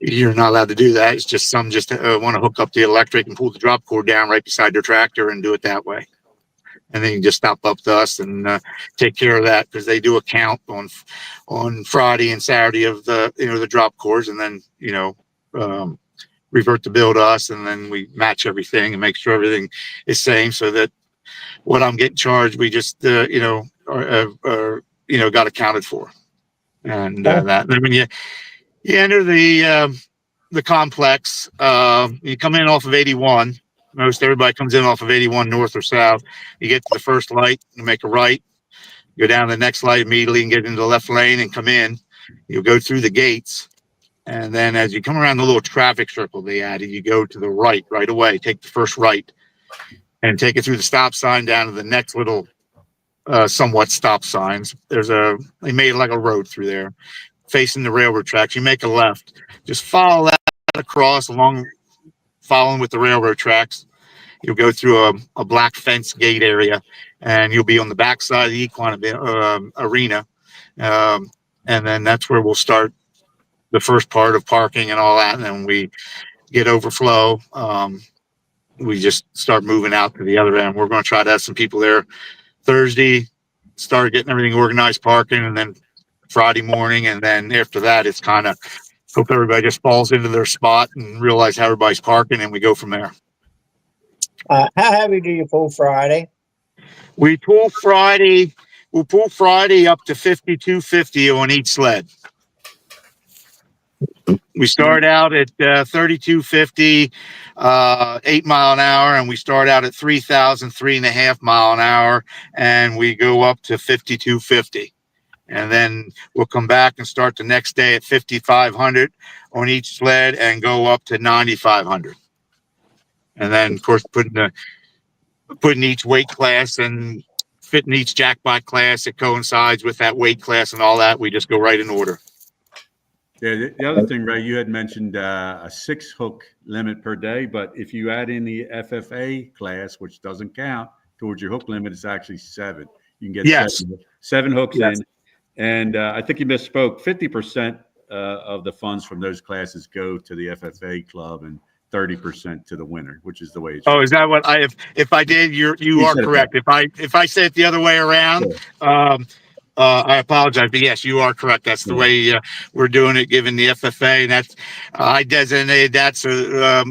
you're not allowed to do that. It's just some just want to hook up the electric and pull the drop cord down right beside their tractor and do it that way. And then you can just stop up to us and take care of that, because they do a count on Friday and Saturday of the drop cords, and then revert the bill to us, and then we match everything and make sure everything is same, so that what I'm getting charged, we just got accounted for, and that. And then when you enter the complex, you come in off of 81. Most everybody comes in off of 81 north or south. You get to the first light, you make a right, go down to the next light immediately and get into the left lane and come in. You'll go through the gates. And then as you come around the little traffic circle they added, you go to the right away, take the first right and take it through the stop sign down to the next little somewhat stop signs. They made like a road through there facing the railroad tracks. You make a left, just follow that across following with the railroad tracks. You'll go through a black fence gate area, and you'll be on the back side of the Equine Arena. And then that's where we'll start the first part of parking and all that. And then we get overflow. We just start moving out to the other end. We're going to try to have some people there Thursday, start getting everything organized, parking, and then Friday morning. And then after that, it's kind of hope everybody just falls into their spot and realize how everybody's parking, and we go from there. How heavy do you pull Friday? We'll pull Friday up to 5250 on each sled. We start out at 3250, 8 mile an hour, and we start out at 3,000, 3.5 mile an hour, and we go up to 5250. And then we'll come back and start the next day at 5,500 on each sled and go up to 9,500. And then, of course, putting each weight class and fitting each jackpot class that coincides with that weight class and all that, we just go right in order. Yeah, the other thing, Ray, you had mentioned a 6-hook limit per day, but if you add in the FFA class, which doesn't count towards your hook limit, it's actually 7. You can get seven hooks in. And I think you misspoke. 50% of the funds from those classes go to the FFA club, and 30% to the winner, which is the way it's. Oh, is that what if I did? You are correct. If I said it the other way around, sure. I apologize, but yes, you are correct. That's the way we're doing it, given the FFA, and that's I designated that so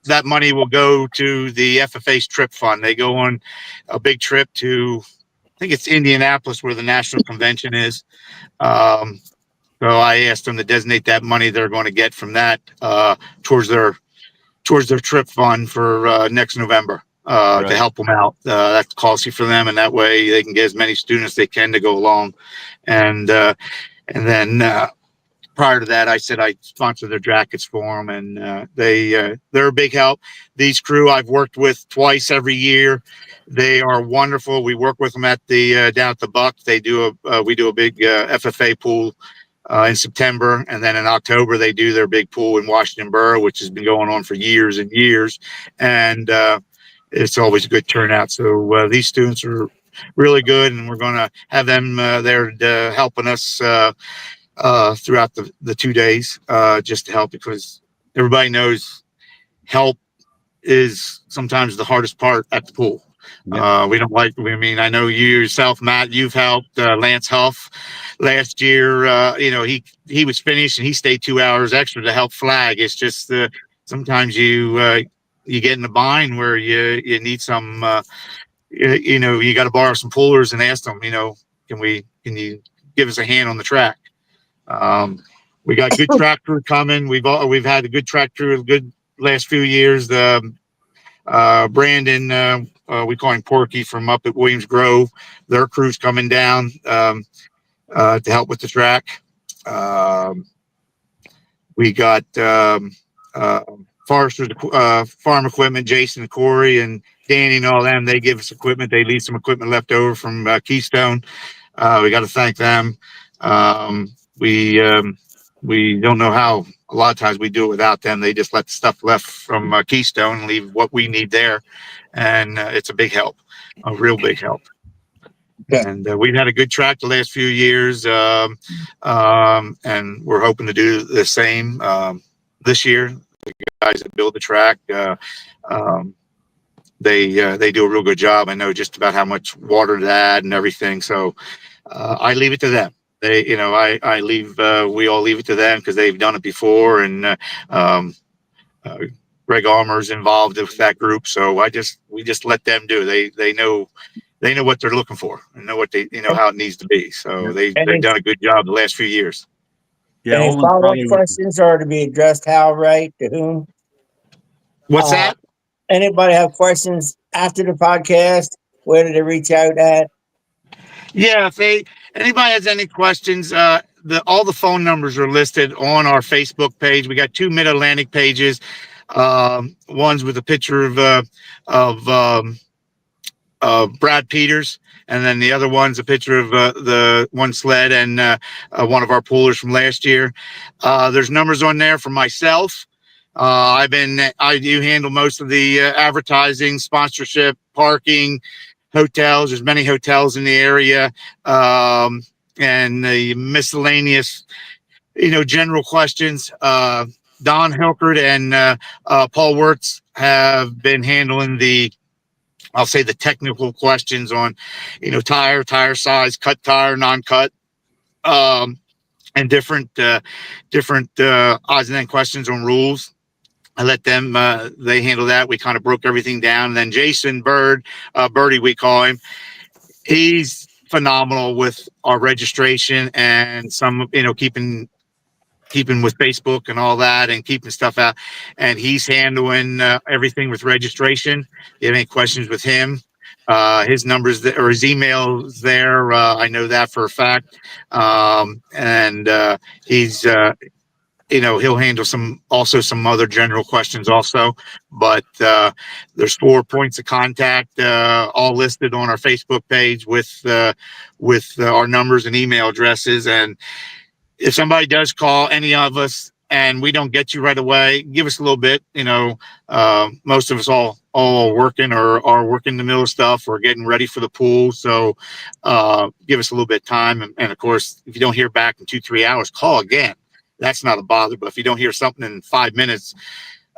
that money will go to the FFA's trip fund. They go on a big trip to, I think it's Indianapolis, where the national convention is. So I asked them to designate that money they're going to get from that towards their trip fund for next November. to help them out. That's costly for them, and that way they can get as many students as they can to go along. And then prior to that, I said I sponsored their jackets for them, and they're a big help. These crew I've worked with twice every year. They are wonderful. We work with them at the down at the Buck. They do we do a big FFA pool in September, and then in October they do their big pool in Washington Borough, which has been going on for years and years, and it's always a good turnout. So these students are really good, and we're going to have them there helping us throughout the 2 days, just to help, because everybody knows help is sometimes the hardest part at the pool. We don't like, I mean, I know you yourself, Matt, you've helped Lance Huff last year. He was finished and he stayed 2 hours extra to help flag. It's just sometimes you get in a bind where you need some, you got to borrow some pullers and ask them, can you give us a hand on the track? We got good track crew coming. We've had a good track crew, good last few years. Brandon, we call him Porky from up at Williams Grove. Their crew's coming down to help with the track. We got Forrester's farm equipment, Jason and Corey and Danny and all them. They give us equipment. They leave some equipment left over from Keystone. We got to thank them. We don't know how. A lot of times we do it without them. They just let the stuff left from Keystone and leave what we need there. And it's a big help, a real big help. Okay. And we've had a good track the last few years. And we're hoping to do the same this year. The guys that build the track, they do a real good job. I know just about how much water to add and everything. So I leave it to them. I leave, we all leave it to them because they've done it before, and Greg Armour's involved with that group. So we just let them do it. They know what they're looking for and know what how it needs to be. So they've done a good job the last few years. Yeah. Any follow-up questions are to be addressed how, right, to whom? What's that? Anybody have questions after the podcast? Where did they reach out at? Yeah, if anybody has any questions, all the phone numbers are listed on our Facebook page. We got 2 Mid-Atlantic pages. One's with a picture of Brad Peters, and then the other one's a picture of the one sled and one of our poolers from last year. There's numbers on there for myself. I do handle most of the advertising, sponsorship, parking, hotels. There's many hotels in the area, and the miscellaneous, general questions. Don Hilkert and Paul Wirtz have been handling the technical questions on, tire size, cut tire, non-cut, and different odds and end questions on rules. I let them, they handle that. We kind of broke everything down. And then Jason Birdie, we call him. He's phenomenal with our registration and some, keeping with Facebook and all that and keeping stuff out. And he's handling everything with registration. If you have any questions with him, his numbers or his emails there. I know that for a fact. And he's, he'll handle some other general questions also, but there's 4 points of contact all listed on our Facebook page with our numbers and email addresses. And if somebody does call any of us and we don't get you right away, give us a little bit. Most of us all working or are working the middle of stuff or getting ready for the pool. So give us a little bit of time. And of course, if you don't hear back in 2-3 hours, call again. That's not a bother. But if you don't hear something in 5 minutes,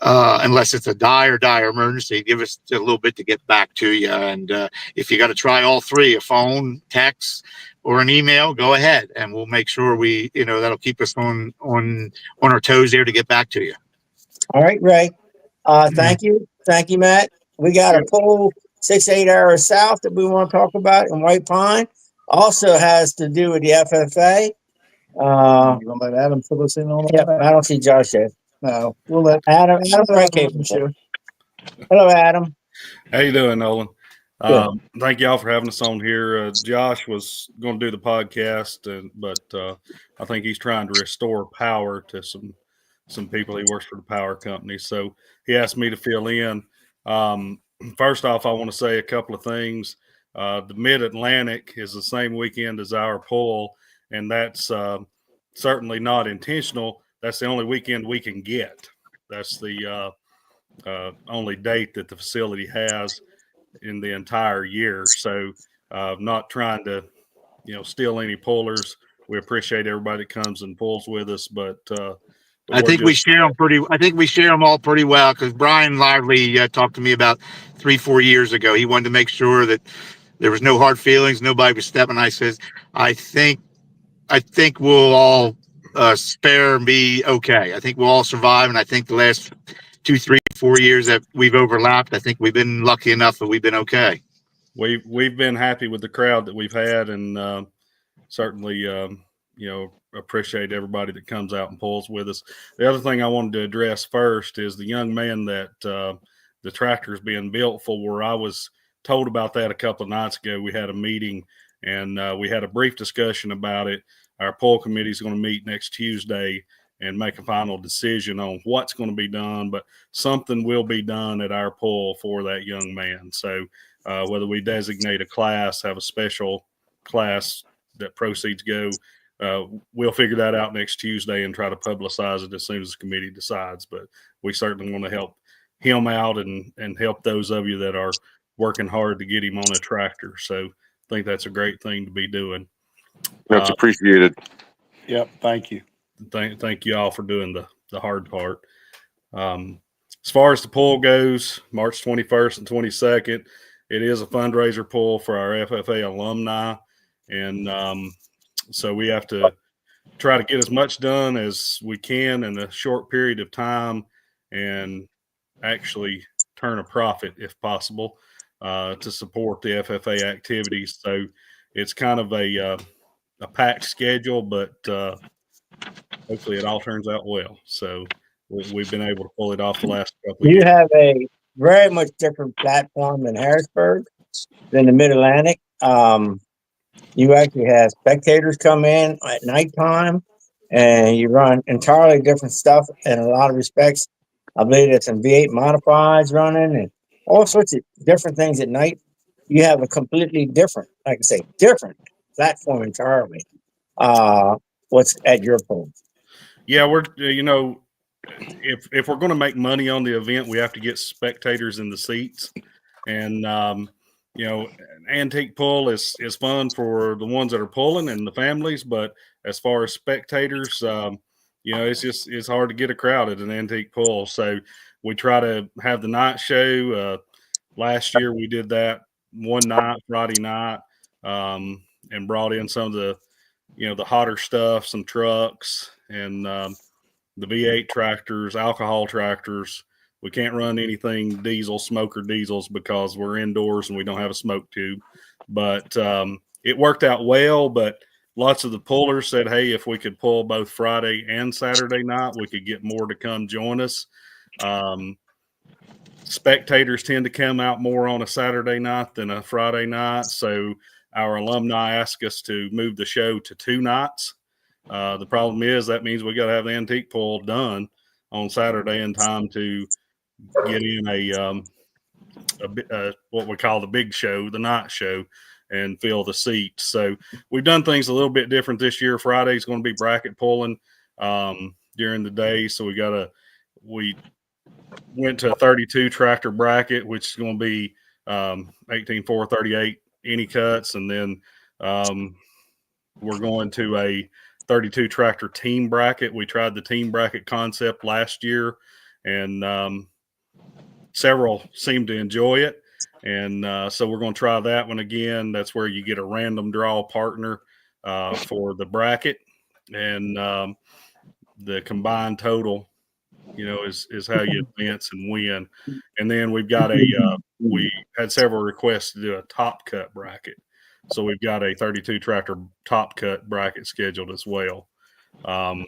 unless it's a dire emergency, give us a little bit to get back to you. And if you got to try all 3, a phone, text, or an email, go ahead, and we'll make sure we, that'll keep us on our toes there to get back to you. All right, Ray. Thank you, Matt. We got a pool 6-8 hours south that we want to talk about in White Pine. Also has to do with the FFA. You want to let Adam fill us in on Yeah, that? I don't see Josh yet. No, we'll let Adam, Adam Ray Cable. Hello, Adam. How you doing, Olan? Good. Thank y'all for having us on here. Josh was going to do the podcast, but I think he's trying to restore power to some people. He works for the power company, so he asked me to fill in. First off, I want to say a couple of things. The Mid-Atlantic is the same weekend as our pull, and that's certainly not intentional. That's the only weekend we can get. That's the only date that the facility has in the entire year. So not trying to, steal any pullers. We appreciate everybody that comes and pulls with us, but I think we share them all pretty well, because Brian Lively talked to me about 3-4 years ago. He wanted to make sure that there was no hard feelings, nobody was stepping. I says, I think we'll all spare and be okay. I think we'll all survive, and I think the last 2, 3, 4 years that we've overlapped, I think we've been lucky enough that we've been okay. We've been happy with the crowd that we've had, and certainly appreciate everybody that comes out and pulls with us. The other thing I wanted to address first is the young man that the tractor is being built for. I was told about that a couple of nights ago. We had a meeting, and we had a brief discussion about it. Our pull committee is going to meet next Tuesday and make a final decision on what's going to be done, but something will be done at our pull for that young man. So whether we designate a class, have a special class that proceeds go, we'll figure that out next Tuesday and try to publicize it as soon as the committee decides. But we certainly want to help him out and help those of you that are working hard to get him on a tractor. So I think that's a great thing to be doing. That's appreciated. Yep. Thank you. Thank you all for doing the hard part. As far as the pull goes, March 21st and 22nd, it is a fundraiser pull for our FFA alumni. And so we have to try to get as much done as we can in a short period of time and actually turn a profit if possible to support the FFA activities. So it's kind of a packed schedule, but hopefully it all turns out well. So we've been able to pull it off the last couple of You years. have a very much different platform in Harrisburg than the Mid-Atlantic. You actually have spectators come in at nighttime, and you run entirely different stuff in a lot of respects. I believe there's some V8 modifieds running and all sorts of different things at night. You have a completely different, like I say, different platform entirely. What's at your point? Yeah, we're if we're going to make money on the event, we have to get spectators in the seats, and an antique pull is fun for the ones that are pulling and the families, but as far as spectators, it's hard to get a crowd at an antique pull. So we try to have the night show. Last year we did that one night, Friday night, and brought in some of the the hotter stuff, some trucks and the V8 tractors, alcohol tractors. We can't run anything diesel, smoker diesels, because we're indoors and we don't have a smoke tube. But it worked out well. But lots of the pullers said, hey, if we could pull both Friday and Saturday night, we could get more to come join us. Spectators tend to come out more on a Saturday night than a Friday night. So our alumni asked us to move the show to 2 nights. The problem is that means we got to have the antique pull done on Saturday in time to get in a what we call the big show, the night show, and fill the seats. So we've done things a little bit different this year. Friday is going to be bracket pulling during the day. So we went to a 32 tractor bracket, which is going to be 18, 4, 38 any cuts. And then we're going to a 32 tractor team bracket. We tried the team bracket concept last year, and several seemed to enjoy it. And so we're going to try that one again. That's where you get a random draw partner for the bracket, and the combined total, is how you advance and win. And then we've got we had several requests to do a top cut bracket. So we've got a 32 tractor top cut bracket scheduled as well. And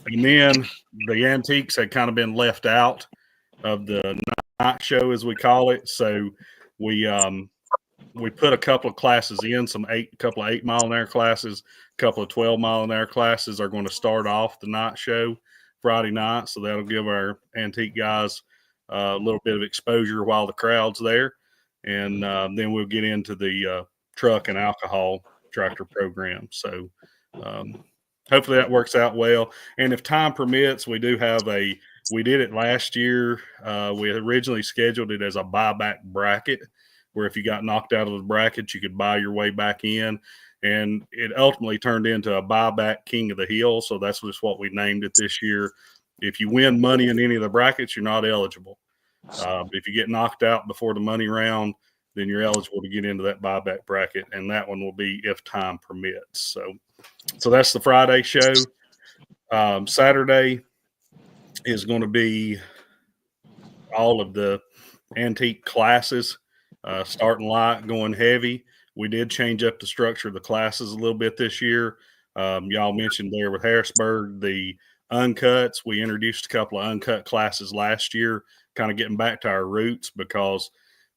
then the antiques had kind of been left out of the night show, as we call it. So we put a couple of classes in, couple of 8 mile an hour classes, a couple of 12 mile an hour classes are going to start off the night show Friday night. So that'll give our antique guys a little bit of exposure while the crowd's there. And then we'll get into the truck and alcohol tractor program. So hopefully that works out well. And if time permits, we did it last year. We originally scheduled it as a buyback bracket, where if you got knocked out of the bracket, you could buy your way back in. And it ultimately turned into a buyback King of the Hill. So that's just what we named it this year. If you win money in any of the brackets, you're not eligible. If you get knocked out before the money round, then you're eligible to get into that buyback bracket. And that one will be if time permits. So that's the Friday show. Saturday is going to be all of the antique classes, starting light, going heavy. We did change up the structure of the classes a little bit this year. Y'all mentioned there with Harrisburg, the uncuts. We introduced a couple of uncut classes last year, kind of getting back to our roots because,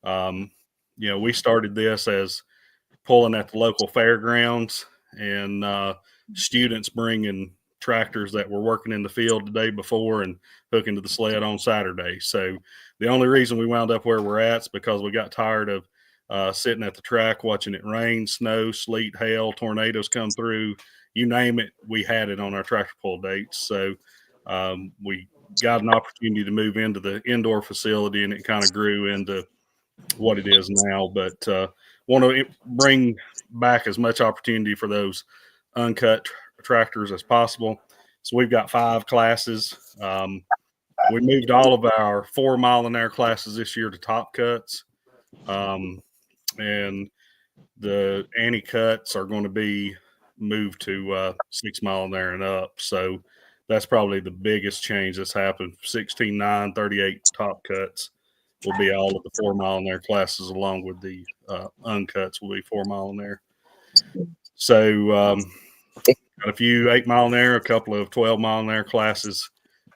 we started this as pulling at the local fairgrounds and students bringing tractors that were working in the field the day before and hooking to the sled on Saturday. So the only reason we wound up where we're at is because we got tired of sitting at the track, watching it rain, snow, sleet, hail, tornadoes come through, you name it. We had it on our tractor pull dates. So we got an opportunity to move into the indoor facility, and it kind of grew into what it is now. But want to bring back as much opportunity for those uncut tractors as possible. So we've got 5 classes. We moved all of our 4 mile an hour classes this year to top cuts. And the anti cuts are going to be moved to 6 mile an hour and up. So that's probably the biggest change that's happened. 16, 9, 38 top cuts will be all of the 4 mile an hour classes, along with the uncuts will be 4 mile an hour. So got a few 8 mile an hour, a couple of 12 mile an hour classes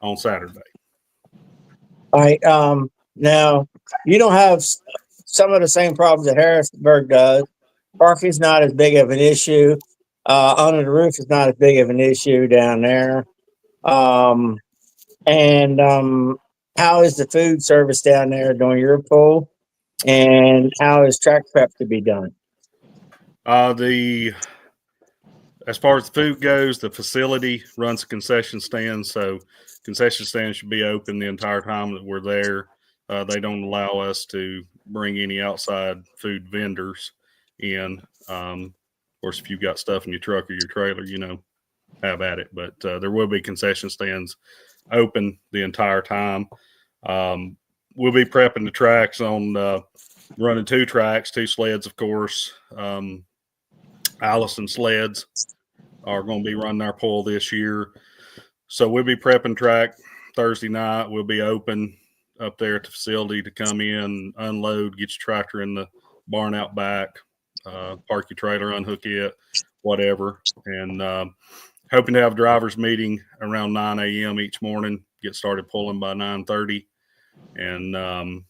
on Saturday. All right. Now you don't have some of the same problems that Harrisburg does. Parking's not as big of an issue. Under the roof is not as big of an issue down there. How is the food service down there during your pool? And how is track prep to be done? As far as the food goes, the facility runs a concession stand, so concession stand should be open the entire time that we're there. They don't allow us to bring any outside food vendors in. Of course, if you've got stuff in your truck or your trailer, have at it. But there will be concession stands open the entire time. We'll be prepping the tracks on running 2 tracks, 2 sleds, of course. Allison sleds are going to be running our pull this year. So we'll be prepping track Thursday night. We'll be open up there at the facility to come in, unload, get your tractor in the barn out back, park your trailer, unhook it, whatever. And hoping to have a driver's meeting around 9 a.m. each morning, get started pulling by 9:30. And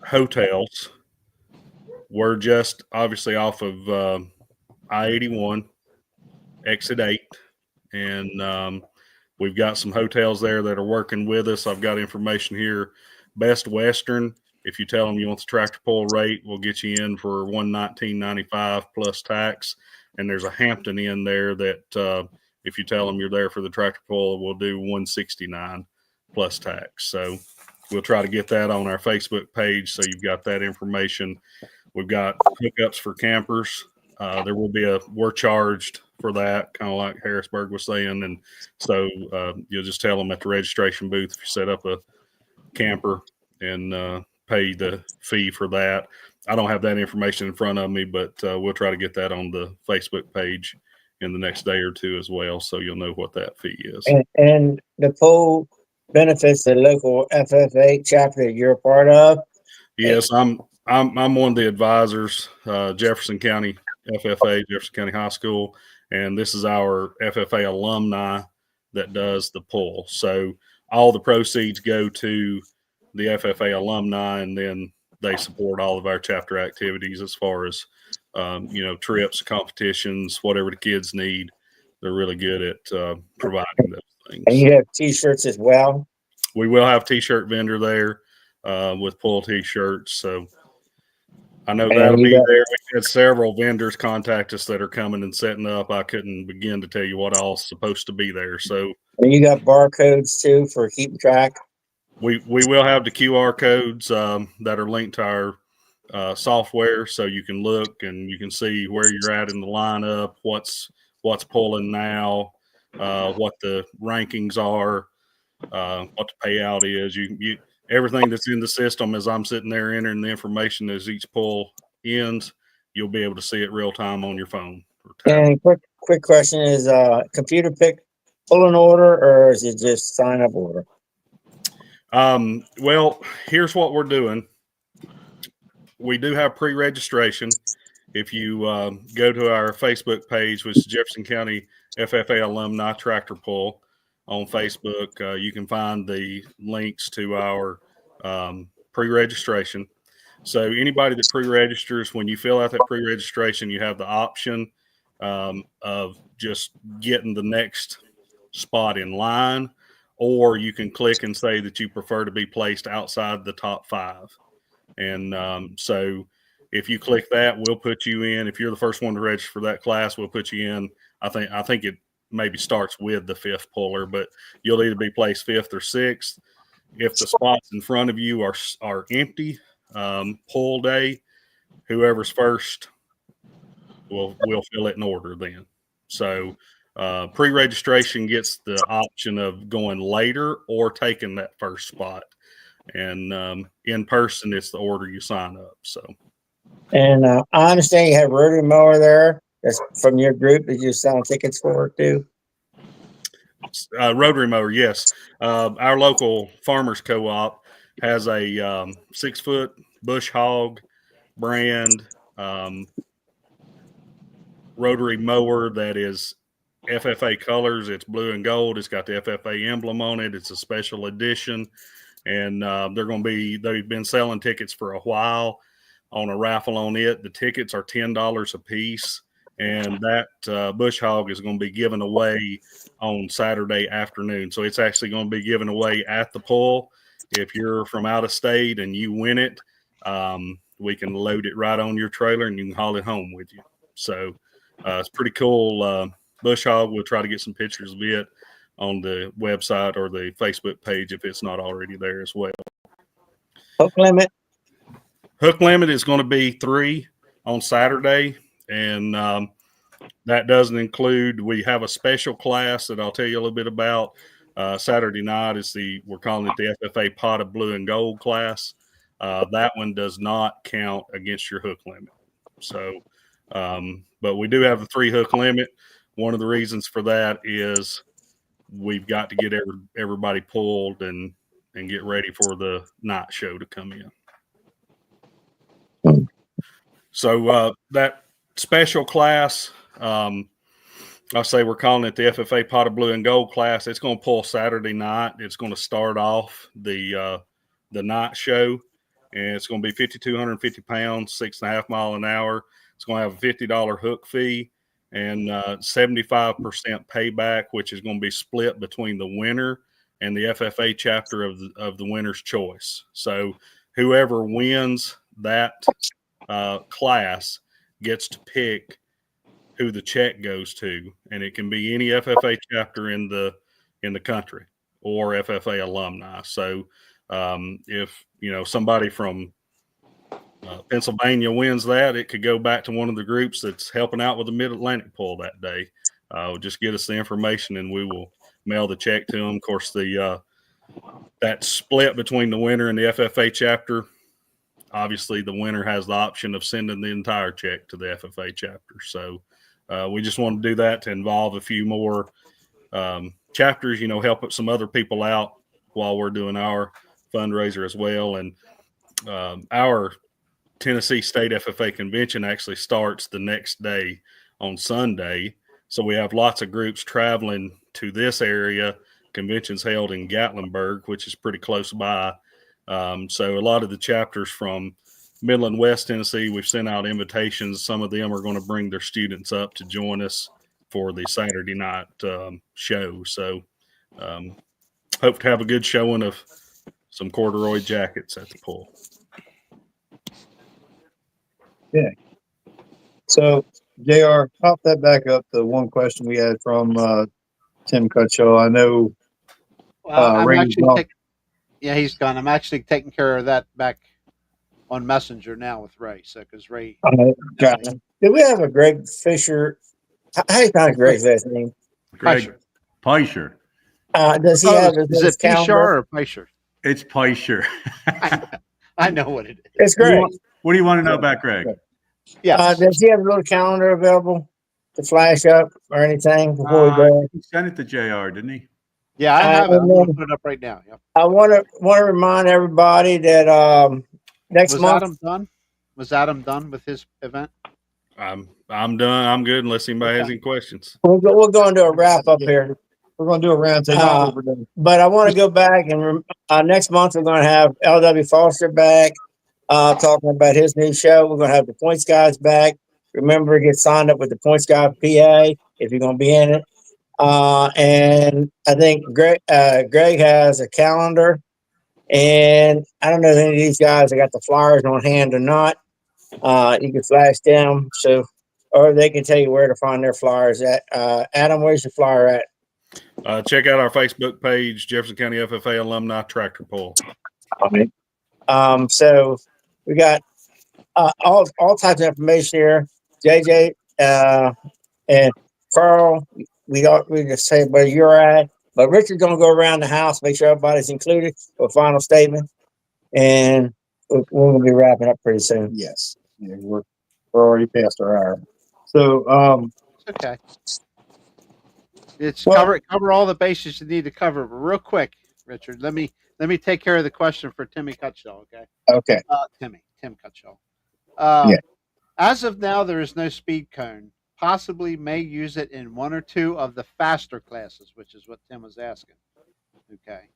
hotels, we're just obviously off of I-81, exit 8. And we've got some hotels there that are working with us. I've got information here. Best Western, if you tell them you want the tractor pull rate, we'll get you in for $119.95 plus tax. And there's a Hampton in there that if you tell them you're there for the tractor pull, we'll do $169 plus tax. So we'll try to get that on our Facebook page, so you've got that information. We've got hookups for campers. We're charged for that, kind of like Harrisburg was saying. And so you'll just tell them at the registration booth if you set up a camper and pay the fee for that. I don't have that information in front of me, but we'll try to get that on the Facebook page in the next day or 2 as well, so you'll know what that fee is. And the pool benefits the local FFA chapter that you're a part of? Yes, I'm one of the advisors, Jefferson County FFA, Jefferson County High School, and this is our FFA alumni that does the pull. So all the proceeds go to the FFA alumni, and then they support all of our chapter activities as far as, trips, competitions, whatever the kids need. They're really good at providing those And things. you have T-shirts as well. We will have T-shirt vendor there with pull T-shirts. So I know And that'll you be got- there. We had several vendors contact us that are coming and setting up. I couldn't begin to tell you what all's supposed to be there. So And you got barcodes too for keeping track. we will have the QR codes that are linked to our software, so you can look and you can see where you're at in the lineup, what's pulling now, what the rankings are, what the payout is. You everything that's in the system as I'm sitting there entering the information as each pull ends, you'll be able to see it real time on your phone or tablet. And quick question is, computer pick pull an order, or is it just sign up order? Well, here's what we're doing. We do have pre-registration. If you go to our Facebook page, which is Jefferson County FFA Alumni Tractor Pull on Facebook, you can find the links to our pre-registration. So anybody that pre-registers, when you fill out that pre-registration, you have the option of just getting the next spot in line, or you can click and say that you prefer to be placed outside the top 5. And so if you click that, we'll put you in. If you're the first one to register for that class, we'll put you in. I think it maybe starts with the 5th puller, but you'll either be placed 5th or 6th. If the spots in front of you are empty, pull day, whoever's first will fill it in order then. So pre-registration gets the option of going later or taking that first spot. And in person, it's the order you sign up. So, And I understand you have rotary mower there. That's from your group that you're selling tickets for too. rotary mower, yes. Our local farmers co-op has a 6-foot bush hog brand rotary mower that is FFA colors. It's blue and gold. It's got the FFA emblem on it. It's a special edition. And they've been selling tickets for a while on a raffle on it. The tickets are $10 a piece. And that bush hog is going to be given away on Saturday afternoon. So it's actually going to be given away at the pull. If you're from out of state and you win it, we can load it right on your trailer and you can haul it home with you. So it's pretty cool. Bush hog, we'll try to get some pictures of it on the website or the Facebook page if it's not already there as well. Hook limit. Hook limit is going to be 3 on Saturday. And that doesn't include, we have a special class that I'll tell you a little bit about. Saturday night is we're calling it the FFA Pot of Blue and Gold class. That one does not count against your hook limit. So, but we do have a 3 hook limit. One of the reasons for that is we've got to get everybody pulled and get ready for the night show to come in. So that special class, I say we're calling it the FFA Pot of Blue and Gold class. It's going to pull Saturday night. It's going to start off the night show, and it's going to be 5,250 pounds, 6.5 miles an hour. It's going to have a $50 hook fee and 75% payback, which is going to be split between the winner and the FFA chapter of the winner's choice. So whoever wins that class gets to pick who the check goes to, and it can be any FFA chapter in the country or FFA alumni. So if somebody from Pennsylvania wins that, it could go back to one of the groups that's helping out with the Mid-Atlantic pull that day. Just get us the information and we will mail the check to them. Of course, that split between the winner and the FFA chapter, obviously the winner has the option of sending the entire check to the FFA chapter. So we just want to do that to involve a few more chapters, help some other people out while we're doing our fundraiser as well. And our Tennessee State FFA convention actually starts the next day on Sunday. So we have lots of groups traveling to this area convention's held in Gatlinburg, which is pretty close by. So a lot of the chapters from Midland, West Tennessee, we've sent out invitations. Some of them are going to bring their students up to join us for the Saturday night show. So hope to have a good showing of some corduroy jackets at the pool. Yeah. So, JR, pop that back up. The one question we had from Tim Cutshaw. I know. I'm Ray's actually gone. he's gone. I'm actually taking care of that back on Messenger now with Ray. So, because Ray, Got it. Did we have a Greg Fisher? How do you find Greg's last name? Greg Peischer. Does he have is his it calendar? Pishar or Peischer? It's Peischer. I know what it is. It's Greg. What do you want to know about Greg? Yeah. Does he have a little calendar available to flash up or anything before we go? He sent it to JR, didn't he? Yeah, I have it. I'm and going to then- put it up right now. Yep. I want to remind everybody that next Was month. Adam done? Was Adam done with his event? I'm done. I'm good unless anybody has any questions. We're going to do a wrap up here. We're going to do a round table. But I want to go back and next month we're going to have L.W. Foster back talking about his new show. We're going to have the Points Guys back. Remember, get signed up with the Points Guy PA if you're going to be in it. And I think Greg has a calendar. And I don't know if any of these guys have got the flyers on hand or not. You can flash them, or they can tell you where to find their flyers at. Adam, where's your flyer at? Check out our Facebook page, Jefferson County FFA Alumni Tractor Pull. Okay. So we got all types of information here. JJ and Carl, we just say where you're at. But Richard's gonna go around the house, make sure everybody's included for a final statement, and we're gonna be wrapping up pretty soon. Yes. Yeah, we're already past our hour. So, Okay. It's cover all the bases you need to cover. But real quick, Richard, let me take care of the question for Timmy Cutshaw. Okay. okay. Tim Cutshaw. Yeah. As of now, there is no speed cone. Possibly may use it in one or two of the faster classes, which is what Tim was asking. Okay.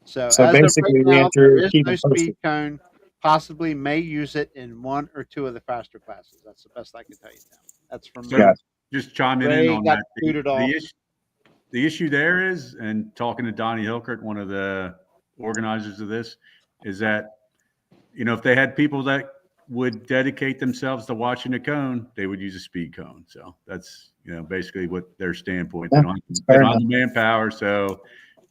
So as basically, of right now, answer there is is keep no it posted. speed cone. Possibly may use it in one or two of the faster classes. That's the best I can tell you now. That's from So, me. Gotcha. just chiming Ray in on got that. booted off. The issue there is, and talking to Donnie Hilkert, one of the organizers of this, is that, if they had people that would dedicate themselves to watching a cone, they would use a speed cone. So that's, basically what their standpoint. They don't have the manpower, so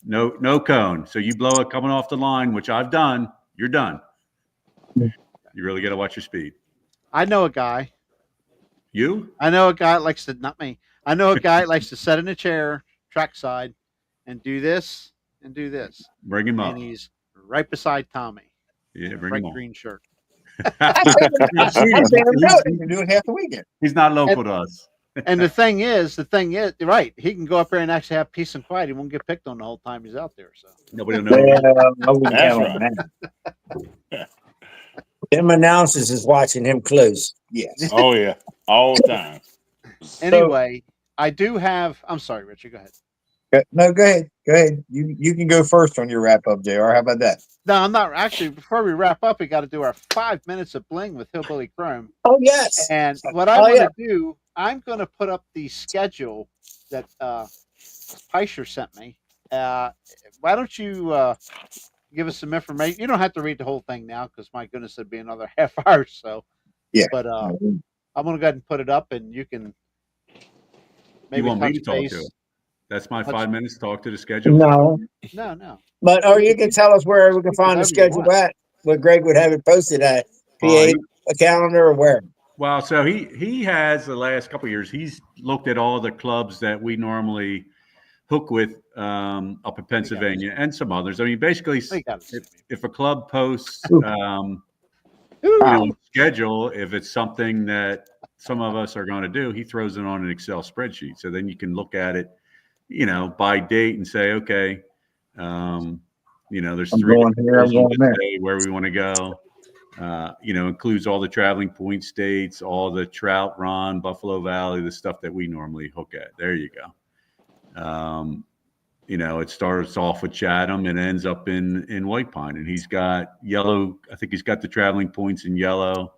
no cone. So you blow it coming off the line, which I've done, you're done. You really got to watch your speed. I know a guy. You? I know a guy that likes to, not me. I know a guy that likes to sit in a chair, trackside, and do this and do this. Bring him up. And he's right beside Tommy. Yeah, bring Bright him on. green shirt. You can do it half the weekend. He's not local to us. And the thing is, right, he can go up there and actually have peace and quiet. He won't get picked on the whole time he's out there. So Nobody will know. That's right. Tim announces is watching him close. Yes. Oh yeah, all the time. anyway, I do have, I'm sorry, Richard, go ahead. No, go ahead. Go ahead. You can go first on your wrap up, JR. How about that? No, I'm not actually, before we wrap up, we got to do our 5 minutes of bling with Hillbilly Chrome. Oh yes. And what I want to do, I'm going to put up the schedule that Peischer sent me. Why don't you give us some information? You don't have to read the whole thing now because, my goodness, it'd be another half hour or so. Yeah. But I'm going to go ahead and put it up, and you can maybe You want me to touch talk base. to it? That's my 5 minutes. Talk to the schedule. No. But or you can tell us where we can find the schedule at. Where Greg would have it posted at PA a calendar or where. Well, so he has the last couple of years. He's looked at all the clubs that we normally hook with up in Pennsylvania and some others. I mean, basically, if a club posts schedule, if it's something that some of us are going to do, he throws it on an Excel spreadsheet. So then you can look at it, by date and say, okay, there's three where we want to go. Includes all the traveling point states, all the Trout Run, Buffalo Valley, the stuff that we normally hook at. There you go. it starts off with Chatham and ends up in White Pine, and he's got yellow. I think he's got the traveling points in yellow.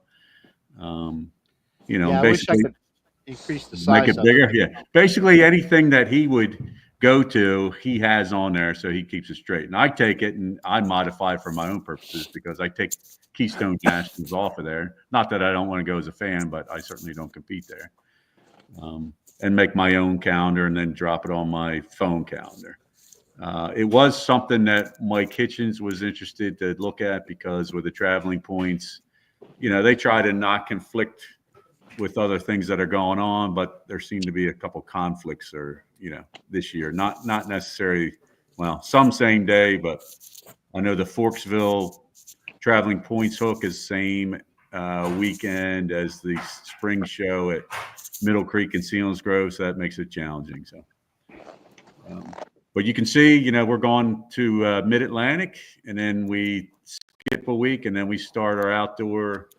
Yeah, I wish I basically could increase the make size it of bigger. it. Yeah, basically anything that he would go to, he has on there, so he keeps it straight. And I take it and I modify for my own purposes because I take Keystone Nationals off of there. Not that I don't want to go as a fan, but I certainly don't compete there. And make my own calendar and then drop it on my phone calendar. It was something that Mike Hitchens was interested to look at because with the traveling points, they try to not conflict with other things that are going on, but there seem to be a couple conflicts this year, not necessarily, well, some same day, but I know the Forksville traveling points hook is same weekend as the spring show at Middle Creek and Selinsgrove, so that makes it challenging. So, but you can see, we're going to Mid-Atlantic, and then we skip a week, and then we start our outdoor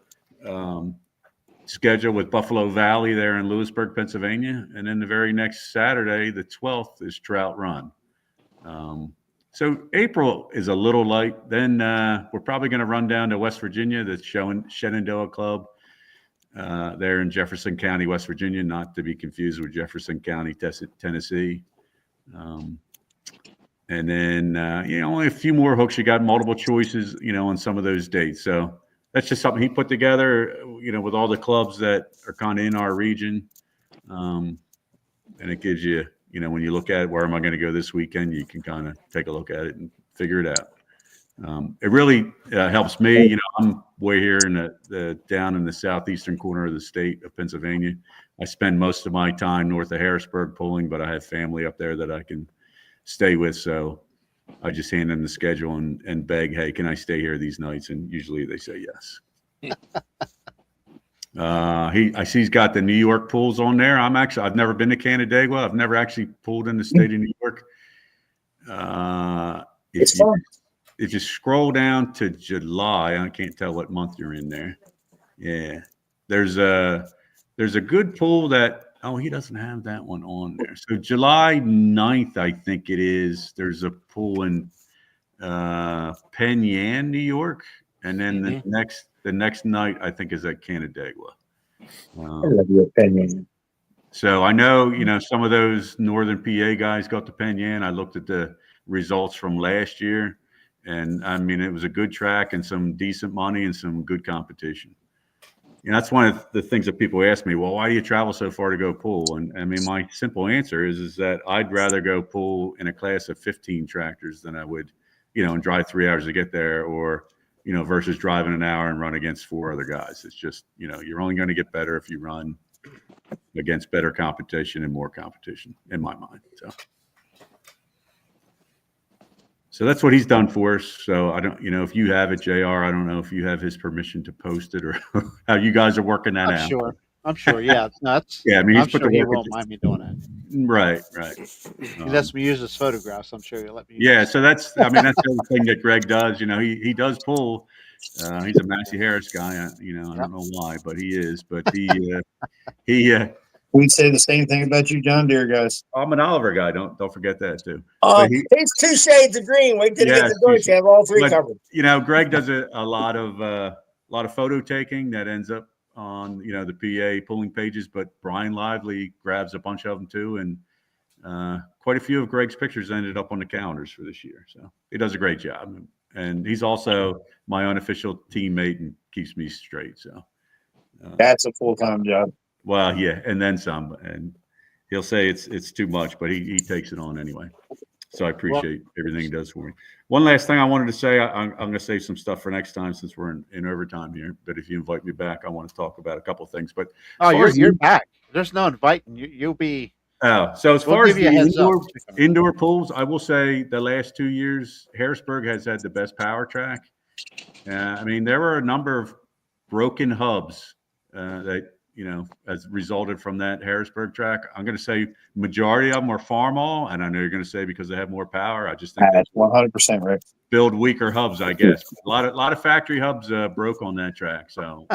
schedule with Buffalo Valley there in Lewisburg, Pennsylvania, and then the very next Saturday, the 12th, is Trout Run. So April is a little light. Then we're probably going to run down to West Virginia, the Shenandoah Club. There in Jefferson County, West Virginia, not to be confused with Jefferson County, Tennessee. And then, only a few more hooks. You got multiple choices, on some of those dates. So that's just something he put together, with all the clubs that are kind of in our region. And it gives you, when you look at where am I going to go this weekend, you can kind of take a look at it and figure it out. It really helps me. I'm way here in the down in the southeastern corner of the state of Pennsylvania. I spend most of my time north of Harrisburg pulling, but I have family up there that I can stay with. So I just hand them the schedule and beg, hey, can I stay here these nights? And usually they say yes. I see he's got the New York pools on there. I've never been to Canandaigua. I've never actually pulled in the state of New York. It's fun. If you scroll down to July, I can't tell what month you're in there. Yeah. There's a good pool that, he doesn't have that one on there. So July 9th, I think it is. There's a pool in Penn Yan, New York. And then the next night, I think, is at Canandaigua. So I know, some of those Northern PA guys got to Penn Yan. I looked at the results from last year. And I mean, it was a good track and some decent money and some good competition. And that's one of the things that people ask me, well, why do you travel so far to go pool? And I mean, my simple answer is that I'd rather go pool in a class of 15 tractors than I would, and drive 3 hours to get there, or, versus driving an hour and run against 4 other guys. It's just, you're only going to get better if you run against better competition and more competition, in my mind. So that's what he's done for us. So I don't, if you have it, JR, I don't know if you have his permission to post it or how you guys are working that out. I'm sure. Yeah, it's nuts. Yeah, I mean, I'm sure he won't mind me doing it. Right. He lets me use his photographs. I'm sure he'll let me. Yeah, so that's the other thing that Greg does. He does pull. He's a Massey Harris guy. I don't know why, but he is. But he We say the same thing about you, John Deere guys. I'm an Oliver guy. Don't forget that too. He's 2 shades of green. Wait till you get the Deutsch. Have all 3 covered. Greg does a lot of photo taking that ends up on the PA pulling pages, but Brian Lively grabs a bunch of them too, and quite a few of Greg's pictures ended up on the calendars for this year. So he does a great job, and he's also my unofficial teammate and keeps me straight. So that's a full-time job. Well, yeah, and then some, and he'll say it's too much, but he takes it on anyway. So I appreciate everything he does for me. One last thing I wanted to say, I'm going to save some stuff for next time since we're in overtime here. But if you invite me back, I want to talk about a couple of things. But you're back. There's no inviting you. You'll be. So as far as the indoor pools, I will say the last 2 years, Harrisburg has had the best power track. I mean, there were a number of broken hubs that has resulted from that Harrisburg track. I'm going to say majority of them are Farmall, and I know you're going to say because they have more power. I just think that's 100% right. Build weaker hubs, I guess. A lot of factory hubs broke on that track. So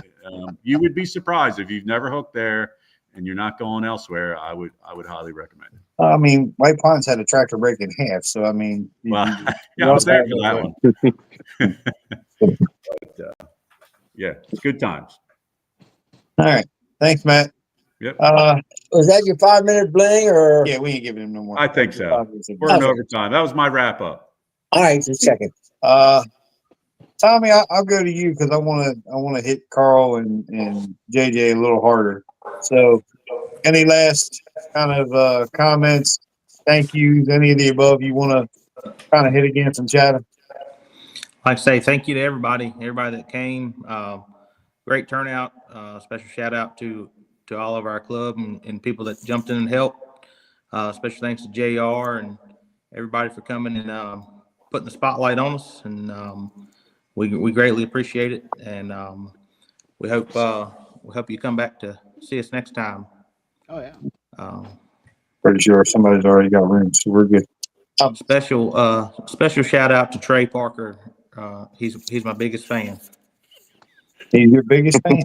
you would be surprised if you've never hooked there and you're not going elsewhere. I would highly recommend it. I mean, White Pines had a tractor break in half, so I mean, Well, you yeah, I was also there have for that one. Yeah, it's good times. All right. Thanks, Matt. Yep, Was that your 5-minute bling or? Yeah, we ain't giving him no more. I think so. Obviously. We're in overtime. That was my wrap up. All right, just checking. Tommy, I'll go to you because I want to hit Carl and JJ a little harder. So, any last kind of comments, thank yous, any of the above you want to kind of hit again from Chatham? Like I say, thank you to everybody that came. Great turnout. Special shout out to all of our club and people that jumped in and helped. Special thanks to JR and everybody for coming and putting the spotlight on us. And we greatly appreciate it. And we hope you come back to see us next time. Oh yeah. Pretty sure somebody's already got room, so we're good. Special shout out to Trey Parker. He's my biggest fan. He's your biggest fan.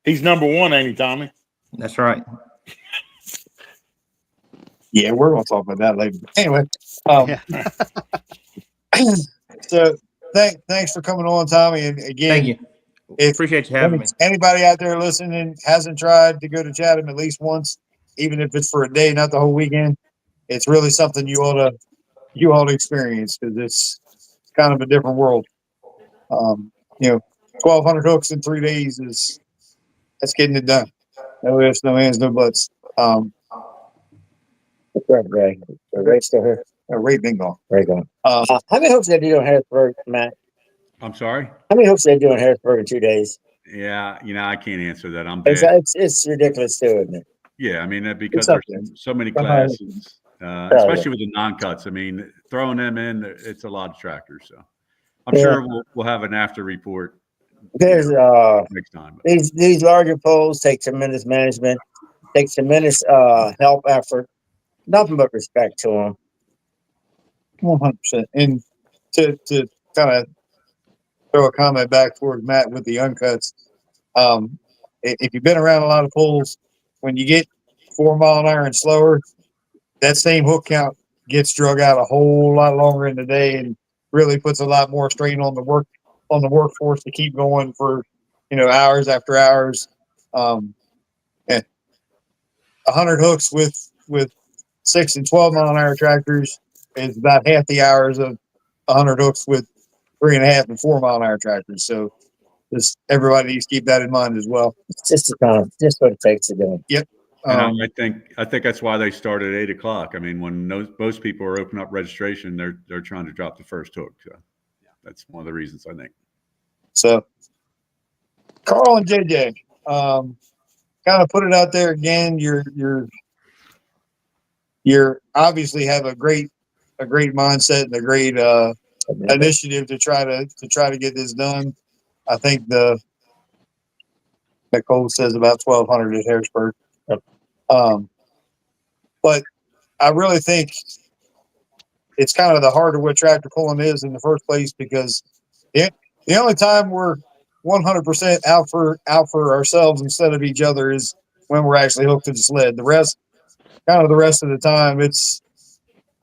He's number one, ain't he, Tommy? That's right. Yeah, we're gonna talk about that later. Anyway, so thanks for coming on, Tommy. And again, Thank you. Appreciate you having me. Anybody out there listening hasn't tried to go to Chatham at least once, even if it's for a day, not the whole weekend, it's really something you ought to experience because it's kind of a different world. 1,200 hooks in 3 days that's getting it done. No ifs, no ands, no buts. Ray. Ray's still here. Ray bingo. Ray gone. How many hooks did they do in Harrisburg, Matt? I'm sorry. How many hooks did they do in Harrisburg in 2 days? Yeah, I can't answer that. I'm bad. It's ridiculous too, isn't it? Yeah, I mean, because there's so many classes, especially with the non-cuts. I mean, throwing them in, it's a lot of tractors. So I'm sure we'll have an after report. There's next time. These larger poles take tremendous management, take tremendous help effort. Nothing but respect to them. 100%. And to kind of throw a comment back towards Matt with the uncuts, if you've been around a lot of pulls, when you get 4 mile an hour and slower, that same hook count gets drug out a whole lot longer in the day and really puts a lot more strain on the workforce to keep going for hours after hours. And 100 hooks with 6 and 12 mile an hour tractors is about half the hours of 100 hooks with 3.5 and 4 mile an hour tractors. So just everybody needs to keep that in mind as well. It's just what it takes to do it. Yep. And I think that's why they start at 8 o'clock. I mean, when most people are opening up registration, they're trying to drop the first hook. So that's one of the reasons I think. So Carl and JJ, kind of put it out there again. You're obviously have a great mindset and a great initiative to try to get this done. I think Nicole says about 1,200 at Harrisburg. But I really think it's kind of the heart of what tractor pulling is in the first place, because the only time we're 100% out for ourselves instead of each other is when we're actually hooked to the sled. The rest of the time,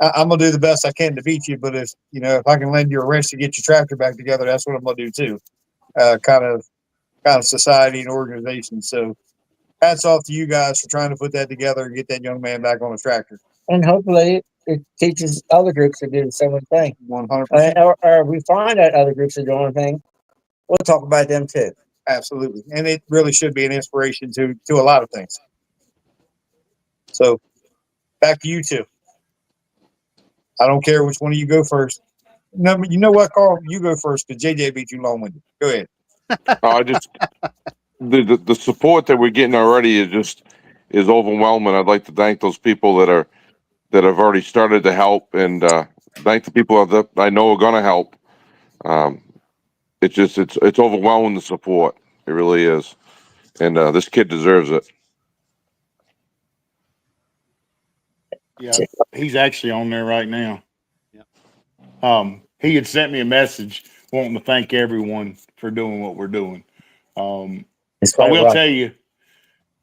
I'm gonna do the best I can to beat you. But if I can lend you a wrench to get your tractor back together, that's what I'm gonna do too. Kind of society and organization. So hats off to you guys for trying to put that together and get that young man back on a tractor. And hopefully it teaches other groups to do the same thing. 100%. Or we find that other groups are doing things, we'll talk about them too. Absolutely. And it really should be an inspiration to a lot of things. So back to you two. I don't care which one of you go first. No, you know what, Carl? You go first because JJ beat you long-winded. Go ahead. The support that we're getting already is overwhelming. I'd like to thank those people that have already started to help, and thank the people that I know are going to help. It's overwhelming, the support. It really is, and this kid deserves it. Yeah, he's actually on there right now. He had sent me a message wanting to thank everyone for doing what we're doing. I will tell you,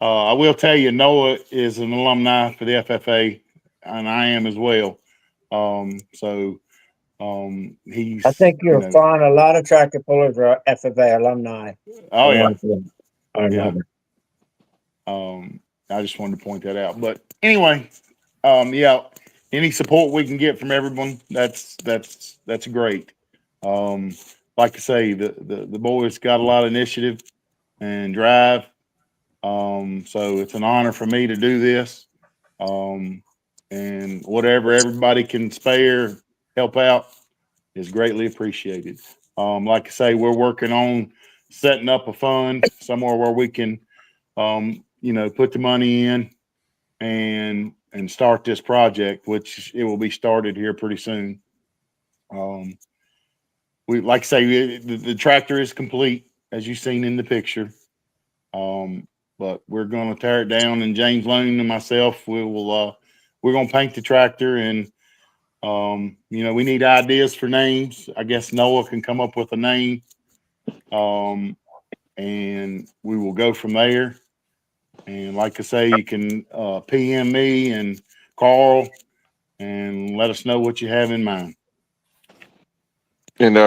I will tell you, Noah is an alumni for the FFA, and I am as well. He's. I think you you'll know, find a lot of tractor pullers are FFA alumni. Oh yeah. Or Yeah. another. I just wanted to point that out. But anyway, yeah, any support we can get from everyone, that's great. Like I say, the boys got a lot of initiative and drive. So it's an honor for me to do this. And whatever everybody can spare, help out is greatly appreciated. Like I say, we're working on setting up a fund somewhere where we can, put the money in and start this project, which it will be started here pretty soon. We like I say, the tractor is complete as you've seen in the picture. But we're going to tear it down, and James Lone and myself, we're going to paint the tractor, and we need ideas for names. I guess Noah can come up with a name, and we will go from there. And like I say, you can PM me and Carl and let us know what you have in mind. And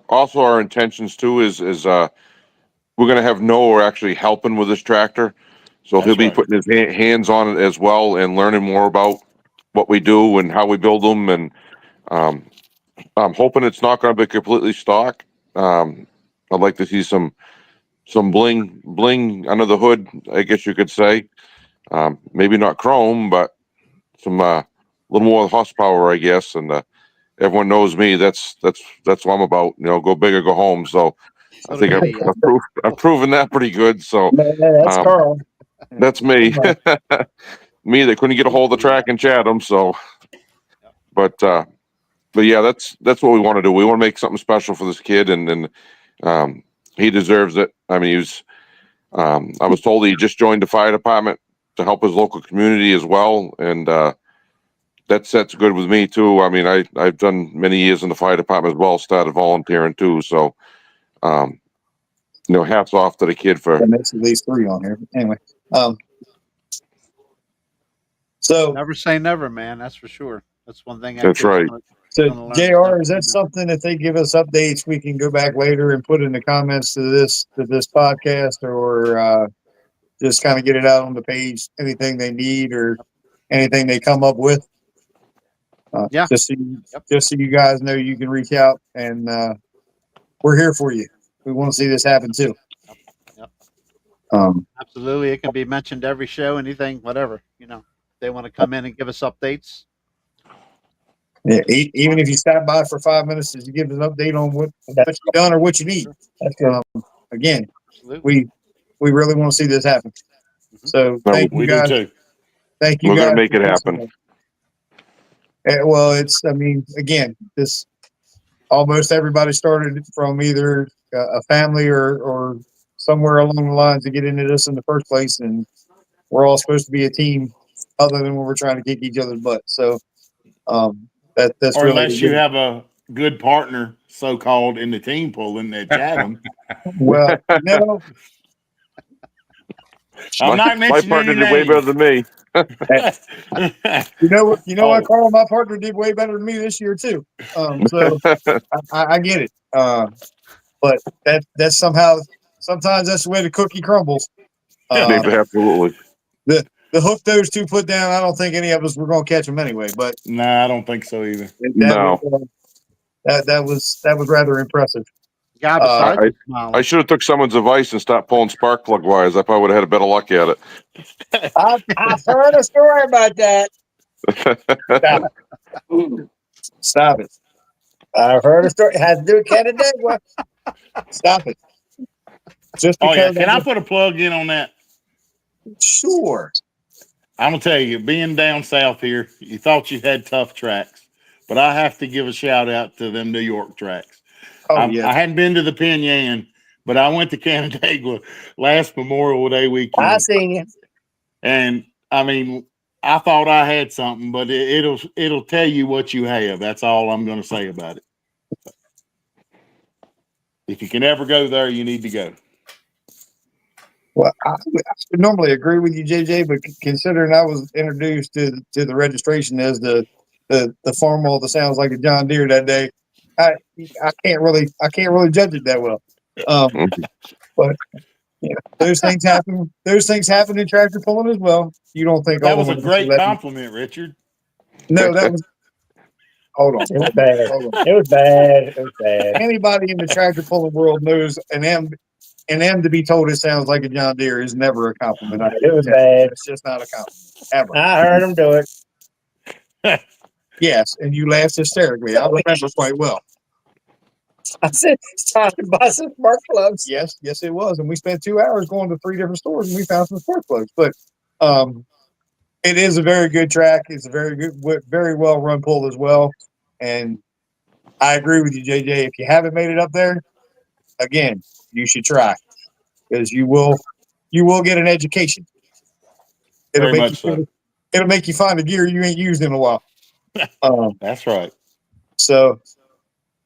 also our intentions too is we're going to have Noah actually helping with this tractor. So That's he'll be right. putting his hands on it as well and learning more about what we do and how we build them. And I'm hoping it's not going to be completely stock. I'd like to see some bling under the hood, I guess you could say. Maybe not chrome, but some little more horsepower, I guess. And everyone knows me. That's what I'm about. Go big or go home. So I think I've proven that pretty good. So That's Carl. that's me. Me that couldn't get a hold of the track in Chatham. So, but yeah, that's what we want to do. We want to make something special for this kid, and he deserves it. I mean, I was told he just joined the fire department to help his local community as well, and that sets good with me too. I mean, I've done many years in the fire department as well. Started volunteering too, so hats off to the kid for. That makes at least 3 on here. Anyway, so Never say never, man. That's for sure. That's one thing. That's right. So, gonna learn JR, stuff. is that something if they give us updates, we can go back later and put in the comments to this podcast, or just kind of get it out on the page? Anything they need or anything they come up with? Yeah. Just so you guys know, you can reach out, and we're here for you. We want to see this happen too. Yep. Um, Absolutely. It can be mentioned every show, anything, whatever. They want to come in and give us updates. Yeah, even if you stop by for 5 minutes to give us an update on what you've done or what you need. Again, Absolutely. we really want to see this happen. So thank you We guys. do too. Thank you We're guys. gonna make it happen. Well, again, this almost everybody started from either a family or somewhere along the lines to get into this in the first place, and we're all supposed to be a team, other than when we're trying to kick each other's butt. So that's Or really unless you have a good partner, so called, in the team pulling at Chatham. well, no. I'm not My mentioning partner any did way better names. than me. You know what, Carl? My partner did way better than me this year too. So I get it. But that's sometimes that's the way the cookie crumbles. Absolutely. The hook those 2 put down, I don't think any of us were going to catch them anyway. But Nah, I don't think so either. No. that was rather impressive. Guy beside you smiling. I should have took someone's advice and stopped pulling spark plug wires. I probably would have had a better luck at it. I've heard a story about that. Stop it. I've heard a story. It has to do with Canandaigua. Stop it. Just Oh yeah, because can I put a plug in on that? Sure. I'm gonna tell you, being down south here, you thought you had tough tracks, but I have to give a shout out to them New York tracks. Oh yeah. I hadn't been to the Pinyan, but I went to Canandaigua last Memorial Day weekend. I seen you. And I mean, I thought I had something, but it'll tell you what you have. That's all I'm going to say about it. If you can ever go there, you need to go. Well, I would normally agree with you, JJ, but considering I was introduced to the registration as the farmall that sounds like a John Deere that day, I I can't really judge it that well. But yeah, those things happen. Those things happen in tractor pulling as well. You don't think That all was of a us great let me? compliment, Richard. No, that was. Hold on. It was bad. Hold on. It was bad. It was bad. Anybody in the tractor pulling world knows an M to be told it sounds like a John Deere is never a compliment. It was bad. It's just not a compliment ever. I heard him do it. Yes, and you laughed hysterically. I remember quite well. I said, it's time to buy some smart gloves. Yes, yes, it was. And we spent 2 hours going to 3 different stores and we found some sport clothes. But it is a very good track. It's a very well run pull as well. And I agree with you, JJ. If you haven't made it up there, again, you should try because you will get an education. Very much so. It'll make you find a gear you ain't used in a while. That's right. So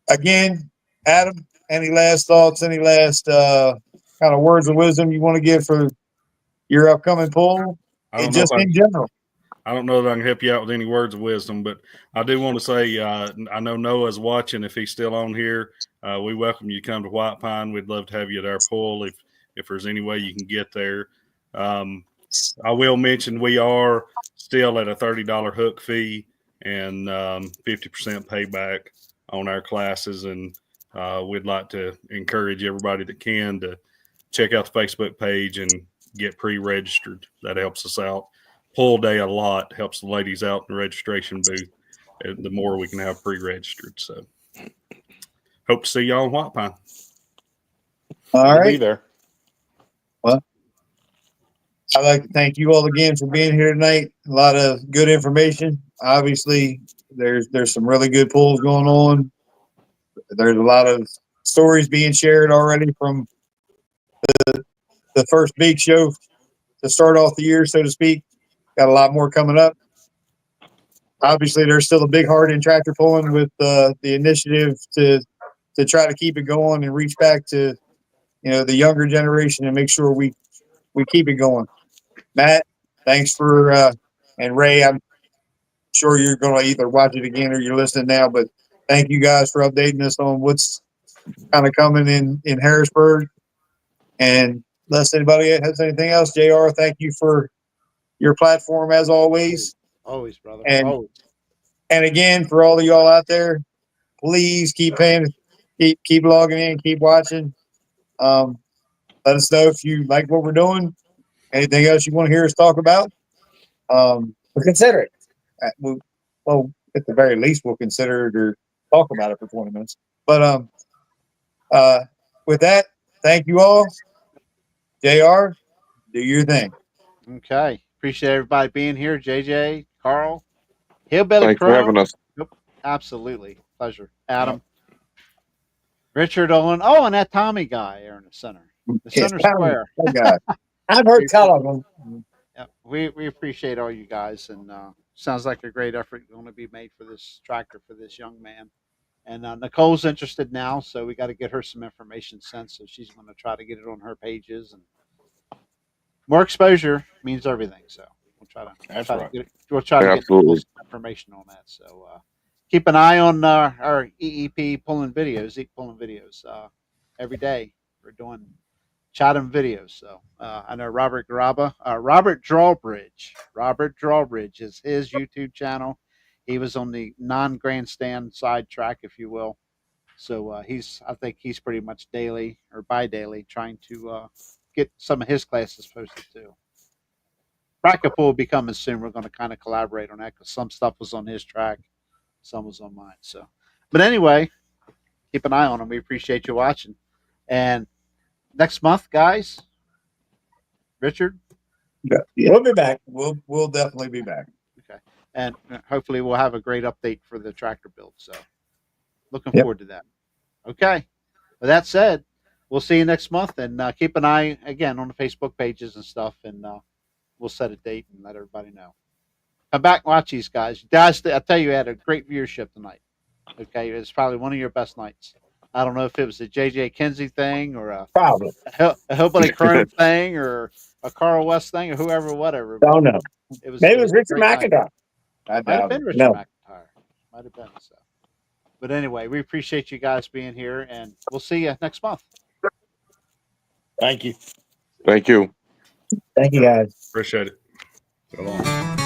again, Adam, any last thoughts, any last kind of words of wisdom you want to give for your upcoming pull? And just in general. I don't know that I can help you out with any words of wisdom, but I do want to say I know Noah's watching. If he's still on here, we welcome you to come to White Pine. We'd love to have you at our pull if there's any way you can get there. I will mention we are still at a $30 hook fee and 50% payback on our classes, and we'd like to encourage everybody that can to check out the Facebook page and get pre-registered. That helps us out. Pull day a lot, helps the ladies out in the registration booth. The more we can have pre-registered. So hope to see y'all in White Pine. All I'll right. be there. Well, I'd like to thank you all again for being here tonight. A lot of good information. Obviously, there's some really good pulls going on. There's a lot of stories being shared already from the first big show to start off the year, so to speak. Got a lot more coming up. Obviously, there's still a big heart in tractor pulling with the initiative to try to keep it going and reach back to the younger generation and make sure we keep it going. Matt, thanks for and Ray. I'm sure you're going to either watch it again or you're listening now, but thank you guys for updating us on what's kind of coming in Harrisburg. And unless anybody has anything else, JR, thank you for your platform as always. Always, brother. And Always. and again, for all of y'all out there, please keep paying, keep logging in, keep watching. Let us know if you like what we're doing. Anything else you want to hear us talk about? We'll consider it. Well, at the very least, we'll consider it or talk about it for 20 minutes. But with that, thank you all. JR, do your thing. Okay. Appreciate everybody being here. JJ, Carl, Hillbilly Thanks for Crow. having us. Yep, absolutely. Pleasure. Adam. Richard Olan. Oh, and that Tommy guy there in the center. The center square. I've heard tell of them. Yeah, we appreciate all you guys, and sounds like a great effort going to be made for this tractor for this young man. And Nicole's interested now, so we got to get her some information sent. So she's going to try to get it on her pages, and more exposure means everything. So we'll try to get it, we'll try to get some information on that. So keep an eye on our EEP pulling videos every day. We're doing Chatham videos. So I know Robert Drawbridge is his YouTube channel. He was on the non-grandstand side track, if you will. So I think he's pretty much daily or bi-daily trying to get some of his classes posted too. Bracket pool will be coming soon. We're going to kind of collaborate on that because some stuff was on his track, some was on mine. So, but anyway, keep an eye on him. We appreciate you watching. And next month, guys, Richard? Yeah. We'll be back. We'll definitely be back. Okay. And hopefully we'll have a great update for the tractor build. So looking forward to that. Okay. With that said, we'll see you next month, and keep an eye again on the Facebook pages and stuff, and we'll set a date and let everybody know. Come back and watch these guys. Guys, I tell you, I had a great viewership tonight. Okay. It's probably one of your best nights. I don't know if it was a J.J. Kinsey thing or Probably. a Hillbilly Chrome thing or a Carl West thing or whoever, whatever. But Don't know. it was Maybe it was a Richard great night. McIntyre. I Might have doubt been it. Richard No. McIntyre. Might have been so. But anyway, we appreciate you guys being here, and we'll see you next month. Thank you. Thank you. Thank you, guys. Appreciate it. So long.